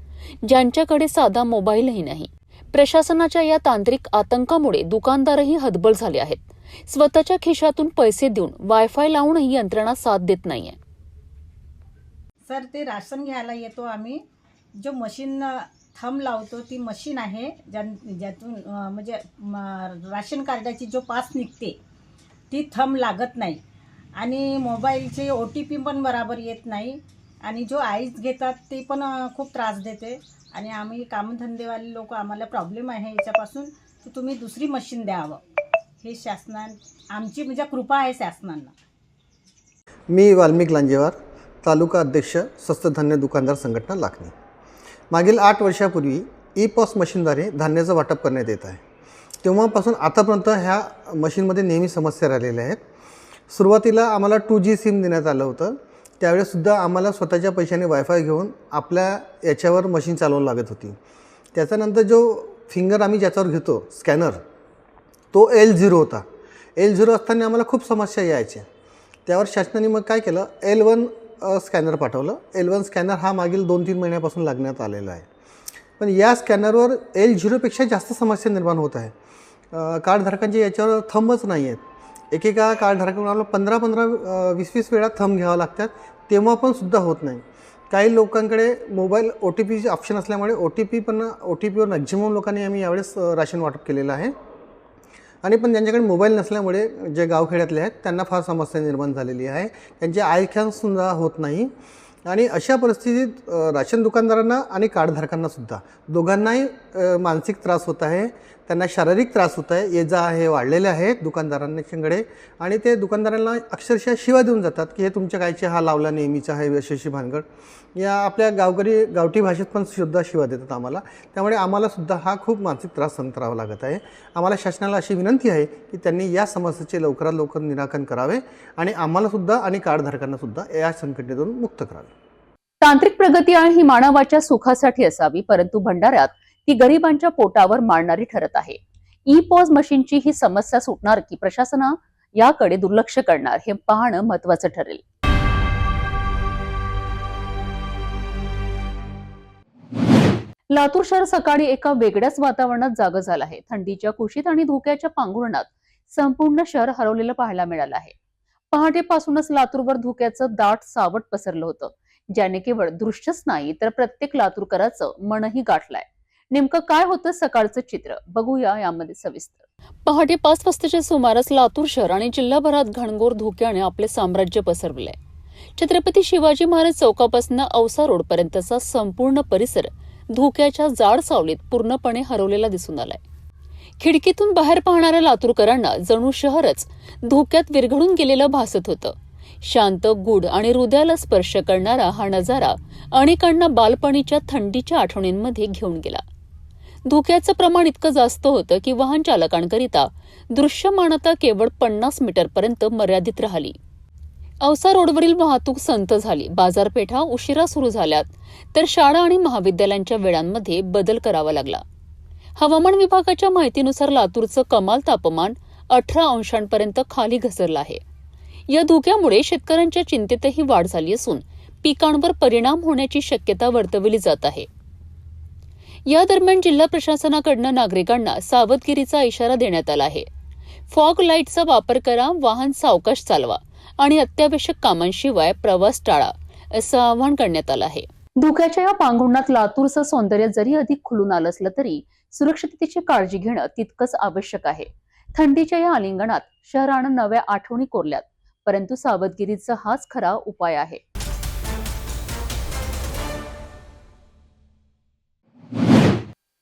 Speaker 13: ज्यांच्याकडे साधा मोबाईलही नाही. प्रशासनाच्या या तांत्रिक आतंकामुळे दुकानदारही हतबल झाले आहेत. स्वतःच्या खिशातून पैसे देऊन वायफाय लावूनही यंत्रणा साथ देत नाहीये.
Speaker 18: सर, ते राशन घ्यायला येतो आम्ही, जो मशीन थंब लावतो ती मशीन आहे ज्यातून म्हणजे राशन कार्डाची जो पास निघते ती थंब लागत नाही. आणि मोबाईलचे OTP पण बराबर येत नाही आणि जो आईज घेतात ते पण खूप त्रास देते आणि आम्ही कामधंदेवाले लोक आम्हाला प्रॉब्लेम आहे याच्यापासून, तर तुम्ही दुसरी मशीन द्यावं हे आमची म्हणजे कृपा आहे शासनाला.
Speaker 19: मी वाल्मिक लांजेवार, तालुका अध्यक्ष स्वस्त धान्य दुकानदार संघटना लाखनी. मागील 8 वर्षापूर्वी E-POS मशीनद्वारे धान्याचं वाटप करण्यात येत आहे. तेव्हापासून आतापर्यंत ह्या मशीनमध्ये नेहमी समस्या राहिलेल्या आहेत. सुरुवातीला आम्हाला 2G सिम देण्यात आलं होतं. त्यावेळेससुद्धा आम्हाला स्वतःच्या पैशाने वायफाय घेऊन आपल्या याच्यावर मशीन चालवावं लागत होती. त्याच्यानंतर जो फिंगर आम्ही ज्याच्यावर घेतो स्कॅनर, तो L0 होता. L0 असताना आम्हाला खूप समस्या यायच्या. त्यावर शासनाने मग काय केलं, L1 स्कॅनर पाठवलं. L1 स्कॅनर हा मागील 2-3 महिन्यापासून लागण्यात आलेला आहे. पण या स्कॅनरवर L0पेक्षा जास्त समस्या निर्माण होत आहे. कार्डधारकांचे याच्यावर थंबच नाही आहेत. एकेका कार्डधारकांना 15-15, 20-20 वेळा थंब घ्यावं लागतात, तेव्हा पण सुद्धा होत नाही. काही लोकांकडे मोबाईल OTPचे ऑप्शन असल्यामुळे OTPवर मॅक्झिमम लोकांनी आम्ही यावेळेस राशन वाटप केलेलं आहे. आणि पण ज्यांच्याकडे मोबाईल नसल्यामुळे जे गावखेड्यातले आहेत त्यांना फार समस्या निर्माण झालेली आहे. त्यांचे आयख्यानसुद्धा होत नाही. आणि अशा परिस्थितीत राशन दुकानदारांना आणि कार्डधारकांनासुद्धा दोघांनाही मानसिक त्रास होत आहे, त्यांना शारीरिक त्रास होत आहे. ये जा हे वाढलेले आहेत दुकानदारांच्याकडे आणि ते दुकानदारांना अक्षरशः शिवा देऊन जातात की हे तुमच्या कायचे हा लावला नेहमीचा आहे यशस्वी भानगड. या आपल्या गावठी भाषेत पण सुद्धा शिवा देतात आम्हाला. त्यामुळे आम्हालासुद्धा हा खूप मानसिक त्रास सहन करावा लागत आहे. आम्हाला शासनाला अशी विनंती आहे की त्यांनी या समस्येचे लवकरात लवकर निराकरण करावे आणि आम्हालासुद्धा आणि कार्डधारकांनासुद्धा या संकटातून मुक्त करावे.
Speaker 1: तांत्रिक प्रगती आहे ही मानवाच्या सुखासाठी असावी, परंतु भंडाऱ्यात ती गरिबांच्या पोटावर मारणारी ठरत आहे. E-POS मशीनची ही समस्या सुटणार की प्रशासन याकडे दुर्लक्ष करणार हे पाहणं महत्त्वाचं ठरेल. लातूर शहर सकाळी एका वेगळ्याच वातावरणात जागं झालं आहे. थंडीच्या कुशीत आणि धुक्याच्या पांघरुणात संपूर्ण शहर हरवलेलं पाहायला मिळालं आहे. पहाटेपासूनच लातूरवर धुक्याचं दाट सावट पसरलं होतं, ज्याने केवळ दृश्यच नाही तर प्रत्येक लातूरकराचं मनही गाठलंय. नेमकं काय होतं सकाळचं चित्र बघूया यामध्ये सविस्तर. पहाटे 5 वाजताच्या सुमारास लातूर शहर आणि जिल्हाभरात घनघोर धुक्याने आपले साम्राज्य पसरवलंय. छत्रपती शिवाजी महाराज चौकापासून औसा रोड पर्यंतचा संपूर्ण परिसर धुक्याच्या जाड सावलीत पूर्णपणे हरवलेला दिसून आलाय. खिडकीतून बाहेर पाहणाऱ्या लातूरकरांना जणू शहरच धुक्यात विरघळून गेलेलं भासत होतं. शांत, गूढ आणि हृदयाला स्पर्श करणारा हा नजारा अनेकांना बालपणीच्या थंडीच्या आठवणींमध्ये घेऊन गेला. धुक्याचं प्रमाण इतकं जास्त होतं की वाहन चालकांकरिता दृश्यमानता केवळ 50 मीटरपर्यंत मर्यादित राहिली. औसा रोडवरील वाहतूक संथ झाली. बाजारपेठा उशिरा सुरू झाल्यात तर शाळा आणि महाविद्यालयांच्या वेळांमध्ये बदल करावा लागला. हवामान विभागाच्या माहितीनुसार लातूरचं कमाल तापमान 18 अंशांपर्यंत खाली घसरलं आहे. या धुक्यामुळे शेतकऱ्यांच्या चिंतेतही वाढ झाली असून पिकांवर परिणाम होण्याची शक्यता वर्तवली जात आहे. या दरम्यान जिल्हा प्रशासनाकडून नागरिकांना सावधगिरीचा इशारा देण्यात आला आहे. फॉग लाईटचा वापर करा, वाहन सावकाश चालवा आणि अत्यावश्यक कामांशिवाय प्रवास टाळा असं आवाहन करण्यात आलं आहे. धुक्याच्या या पांघरुणात लातूरचं सौंदर्य जरी अधिक खुलून आलं असलं तरी सुरक्षिततेची काळजी घेणं तितकंच आवश्यक आहे. थंडीच्या या आलिंगनात शहरानं नव्या आठवणी कोरल्यात, परंतु सावधगिरीचा हाच खरा उपाय आहे.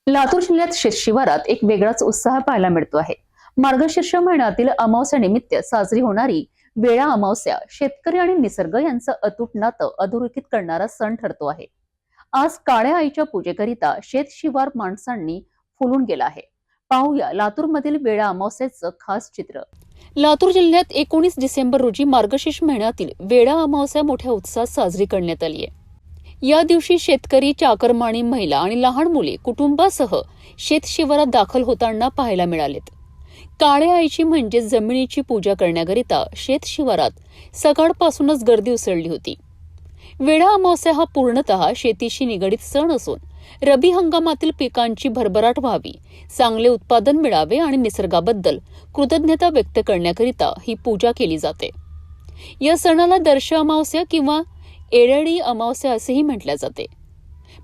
Speaker 1: लातूर जिल्ह्यात शेतशिवारात एक वेगळाच उत्साह पाहायला मिळतो आहे. मार्गशीर्ष महिन्यातील अमावस्यानिमित्त साजरी होणारी वेळा अमावस्या शेतकरी आणि निसर्ग यांचं अतूट नातं अधोरेखित करणारा सण ठरतो आहे. आज काळ्या आईच्या पूजेकरिता शेतशिवार माणसांनी फुलून गेला आहे. पाहूया लातूरमधील वेळा अमावस्याचं खास चित्र. लातूर जिल्ह्यात 19 डिसेंबर रोजी मार्गशीर्ष महिन्यातील वेळा अमावस्या मोठ्या उत्साहात साजरी करण्यात आली आहे. या दिवशी शेतकरी, चाकरमानी महिला आणि लहान मुले कुटुंबासह शेतशिवारात दाखल होताना पाहायला मिळालेत. काळ्या आईची म्हणजे जमिनीची पूजा करण्याकरिता शेतशिवारात सकाळपासूनच गर्दी उसळली होती. वेळा अमावस्या हा पूर्णतः शेतीशी निगडीत सण असून रबी हंगामातील पिकांची भरभराट व्हावी, चांगले उत्पादन मिळावे आणि निसर्गाबद्दल कृतज्ञता व्यक्त करण्याकरिता ही पूजा केली जाते. या सणाला दर्श अमावस्या किंवा एरळी अमावस्या असेही म्हटले जाते.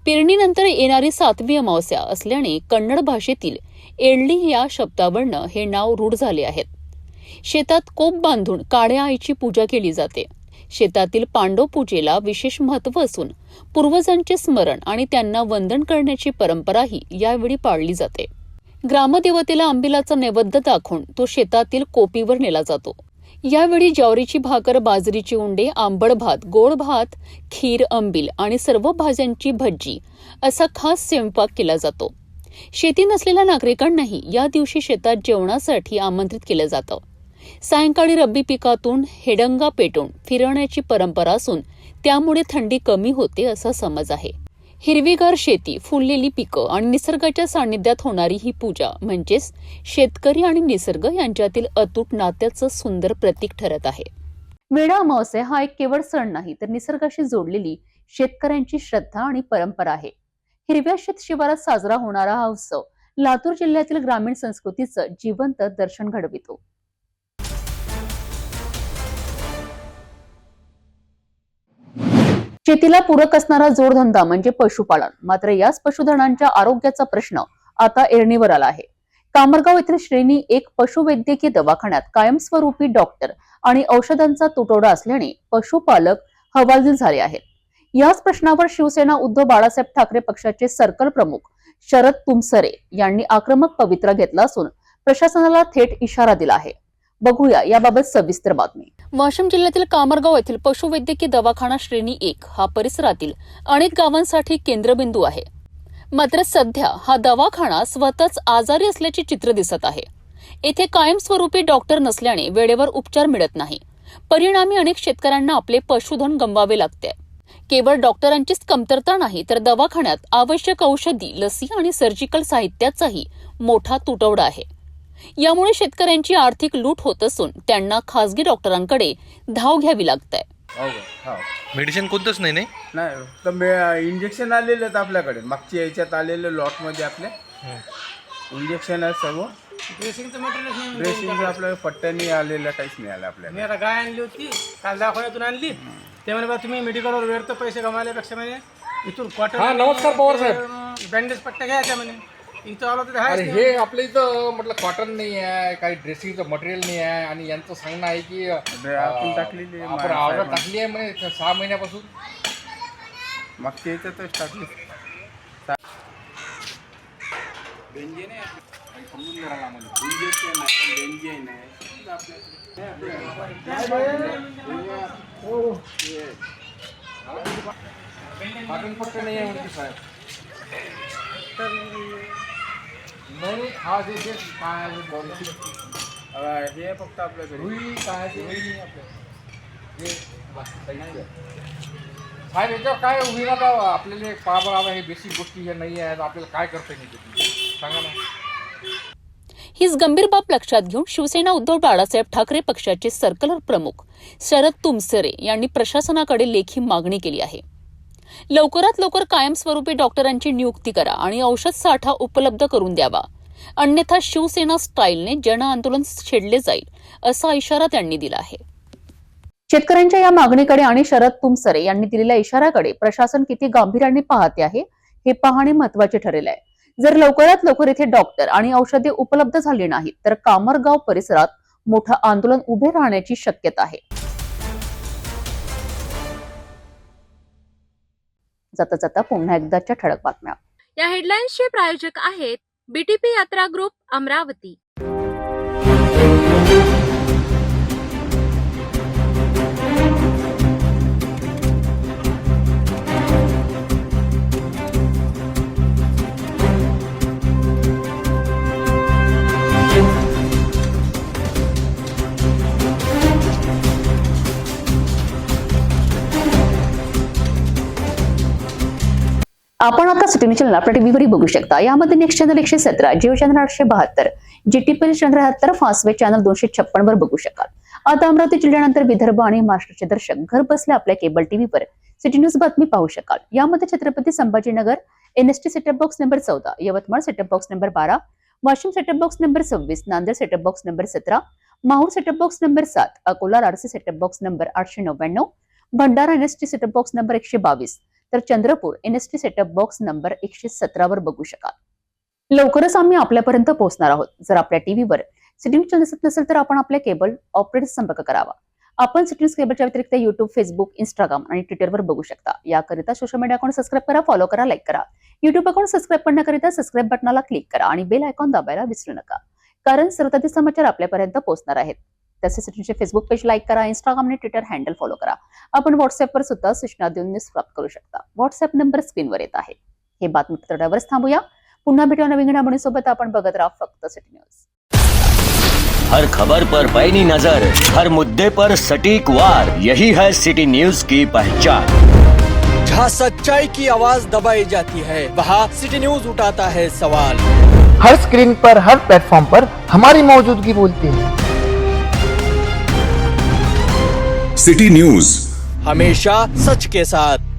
Speaker 1: पेरणीनंतर येणारी 7वी अमावस्या असल्याने कन्नड भाषेतील एळली या शब्दावरनं हे नाव रूढ झाले आहेत.
Speaker 13: शेतात कोप बांधून काळ्या आईची पूजा केली जाते. शेतातील पांडव पूजेला विशेष महत्त्व असून पूर्वजांचे स्मरण आणि त्यांना वंदन करण्याची परंपराही यावेळी पाळली जाते. ग्रामदेवतेला आंबिलाचा नैवेद्य दाखवून तो शेतातील कोपीवर नेला जातो. यावेळी ज्वारीची भाकर, बाजरीची उंडे, आंबट भात, गोड भात, खीर, आंबील आणि सर्व भाज्यांची भज्जी असा खास स्वयंपाक केला जातो. शेती नसलेल्या नागरिकांनाही या दिवशी शेतात जेवणासाठी आमंत्रित केलं जातं. सायंकाळी रब्बी पिकातून हेडंगा पेटून फिरवण्याची परंपरा असून त्यामुळे थंडी कमी होते असा समज आहे. हिरवीगार शेती, फुललेली पिकं आणि निसर्गाच्या सानिध्यात होणारी ही पूजा म्हणजेच शेतकरी आणि निसर्ग यांच्यातील अतूट नात्याचं सुंदर प्रतीक ठरत आहे.
Speaker 1: मेळा अमावस्या हा एक केवळ सण नाही तर निसर्गाशी जोडलेली शेतकऱ्यांची श्रद्धा आणि परंपरा आहे. हिरव्या शेत शिवारात साजरा होणारा हा उत्सव लातूर जिल्ह्यातील ग्रामीण संस्कृतीचं जिवंत दर्शन घडवितो. शेतीला पूरक असणारा जोडधंदा म्हणजे पशुपालन. मात्र याच पशुधनांच्या आरोग्याचा प्रश्न आता ऐरणीवर आला आहे. कामरगाव येथील श्रेणी 1 पशुवैद्यकीय दवाखान्यात कायमस्वरूपी डॉक्टर आणि औषधांचा तुटवडा असल्याने पशुपालक हवालदिल झाले आहेत. याच प्रश्नावर शिवसेना उद्धव बाळासाहेब ठाकरे पक्षाचे सर्कल प्रमुख शरद तुमसरे यांनी आक्रमक पवित्रा घेतला असून प्रशासनाला थेट इशारा दिला आहे. बघूया याबाबत सविस्तर बातमी.
Speaker 13: वाशिम जिल्ह्यातील कामरगाव येथील पशुवैद्यकीय दवाखाना श्रेणी 1 हा परिसरातील अनेक गावांसाठी केंद्रबिंदू आहे. मात्र सध्या हा दवाखाना स्वतःच आजारी असल्याचे चित्र दिसत आहे. येथे कायमस्वरूपी डॉक्टर नसल्याने वेळेवर उपचार मिळत नाही. परिणामी अनेक शेतकऱ्यांना आपले पशुधन गमवावे लागते. केवळ डॉक्टरांचीच कमतरता नाही तर दवाखान्यात आवश्यक औषधी, लसी आणि सर्जिकल साहित्याचाही मोठा तुटवडा आहे. यामुळे शेतकऱ्यांची आर्थिक लूट होत असून त्यांना खासगी डॉक्टरांकडे धाव घ्यावी लागते.
Speaker 5: मेडिसिन कोणतंच नाही
Speaker 20: तर इंजेक्शन आलेले आहेत आपल्याकडे. मागच्या याच्यात आलेले लॉटमध्ये आपले इंजेक्शन आहे सर्व. ड्रेसिंगचं आपल्याला पट्ट्यानी आलेलं काहीच नाही आलं आपल्याला.
Speaker 17: मी आता गाय आणली होती काल दवाखान्यातून आणली. ते म्हणे बा तुम्ही मेडिकलवर व्यर्थ पैसे कमावल्यापेक्षा म्हणे इथून क्वार्टर.
Speaker 5: नमस्कार पवार साहेब.
Speaker 17: बँडेज पट्ट्या घ्यायच्या म्हणे. इथं आलं तर
Speaker 5: अरे हे आपल्या इथं म्हटलं कॉटन नाही आहे, काही ड्रेसिंगचं मटेरियल नाही आहे आणि यांचं सांगणं आहे की
Speaker 20: आपण टाकलेली आहे.
Speaker 5: आपण ऑर्डर टाकली आहे म्हणे 6 महिन्यापासून.
Speaker 20: मागच्या याच्यातच टाकली.
Speaker 5: कॉटन पट्टे नाही आहे म्हणते साहेब. नाही हा जे काय
Speaker 20: हे फक्त आपल्याकडे
Speaker 5: काय साहेब याच्यावर काय होईल आता आपल्याला पाहावं. हे बेसिक गोष्टी ह्या नाही आहेत. आपल्याला काय करता येईल सांगा ना.
Speaker 13: हीच गंभीर बाब लक्षात घेऊन शिवसेना उद्धव बाळासाहेब ठाकरे पक्षाचे सर्कल प्रमुख शरद तुमसरे यांनी प्रशासनाकडे लेखी मागणी केली आहे. लवकरात लवकर कायमस्वरूपी डॉक्टरांची नियुक्ती करा आणि औषध साठा उपलब्ध करून द्यावा. अन्यथा शिवसेना स्टाईलने जन आंदोलन छेडले जाईल असा इशारा त्यांनी दिला आहे.
Speaker 1: शेतकऱ्यांच्या या मागणीकडे आणि शरद तुमसरे यांनी दिलेल्या इशाऱ्याकडे प्रशासन किती गांभीर्याने पाहते आहे हे पाहणे महत्वाचे ठरेल आहे. जर लवकरात लवकर येथे डॉक्टर आणि औषधे उपलब्ध झाली नाहीत तर कामरगाव परिसरात मोठं आंदोलन उभे राहण्याची शक्यता आहे. जाता जाता पुन्हा एकदाच्या ठळक बातम्या.
Speaker 2: या हेडलाईन्सचे प्रायोजक आहेत बीटीपी यात्रा ग्रुप अमरावती.
Speaker 1: आपण आता सिटी न्यूज चॅनल आपल्या टीव्हीवर बघू शकता. यामध्ये next channel 117, Jio channel 872, GTP channel 73, Fastway channel 256 वर बघू शकाल. आता अमरावती जिल्ह्यानंतर विदर्भ आणि महाराष्ट्राचे दर्शक घर बसल्या आपल्या केबल टीव्हीवर सिटी न्यूज बातमी पाहू शकाल. यामध्ये Chhatrapati Sambhajinagar NST setup box number 14, Yavatmal setup box number 12, Washim setup box number 26, Nanded setup box number 17, Mahur setup box number 7, Akola RC setup box number 899, Bhandara NST setup box number 122, तर Chandrapur NST setup box number 117 वर बघू शकाल. लवकरच आम्ही आपल्यापर्यंत पोहोचणार आहोत. जर आपल्या टीव्हीवर सिटी न्यूज चॅनल दिसत नसेल तर आपण आपल्या केबल ऑपरेटर संपर्क करावा. आपण सिटी न्यूज केबलच्या व्यतिरिक्त युट्यूब, फेसबुक, इंस्टाग्राम आणि ट्विटरवर बघू शकता. याकरिता सोशल मीडिया अकाउंट सबस्क्राईब करा, फॉलो करा, लाईक करा. युट्यूब अकाउंट सबस्क्राईब करण्याकरिता सबस्क्राईब बटनाला क्लिक करा आणि बेल आयकॉन दाबायला विसरू नका, कारण सर्वताधी समाचार आपल्यापर्यंत पोहोचणार आहेत. तसेच सिटी न्यूजचे फेसबुक पेज लाईक करा, इंस्टाग्राम आणि ट्विटर हँडल फॉलो करा. आपण व्हॉट्सअपवर सुद्धा सूचना देऊन न्यूज प्राप्त करू शकता. व्हॉट्सअप नंबर स्क्रीनवर येत आहे. हे बातमीपत्रावरच थांबूया. पुन्हा भेटूया नवीन घडामोडींसोबत. आपण बघत राहा फक्त सिटी न्यूज.
Speaker 21: हर खबर पर पैनी नजर, हर मुद्दे पर सटीक वार, यही है सिटी न्यूज की पहचान.
Speaker 22: जहाँ सच्चाई की आवाज दबाई जाती है, वहाँ सिटी न्यूज उठाता है सवाल.
Speaker 23: हर स्क्रीन पर, हर प्लेटफॉर्म पर हमारी मौजूदगी बोलती है.
Speaker 22: सिटी न्यूज हमेशा सच के साथ.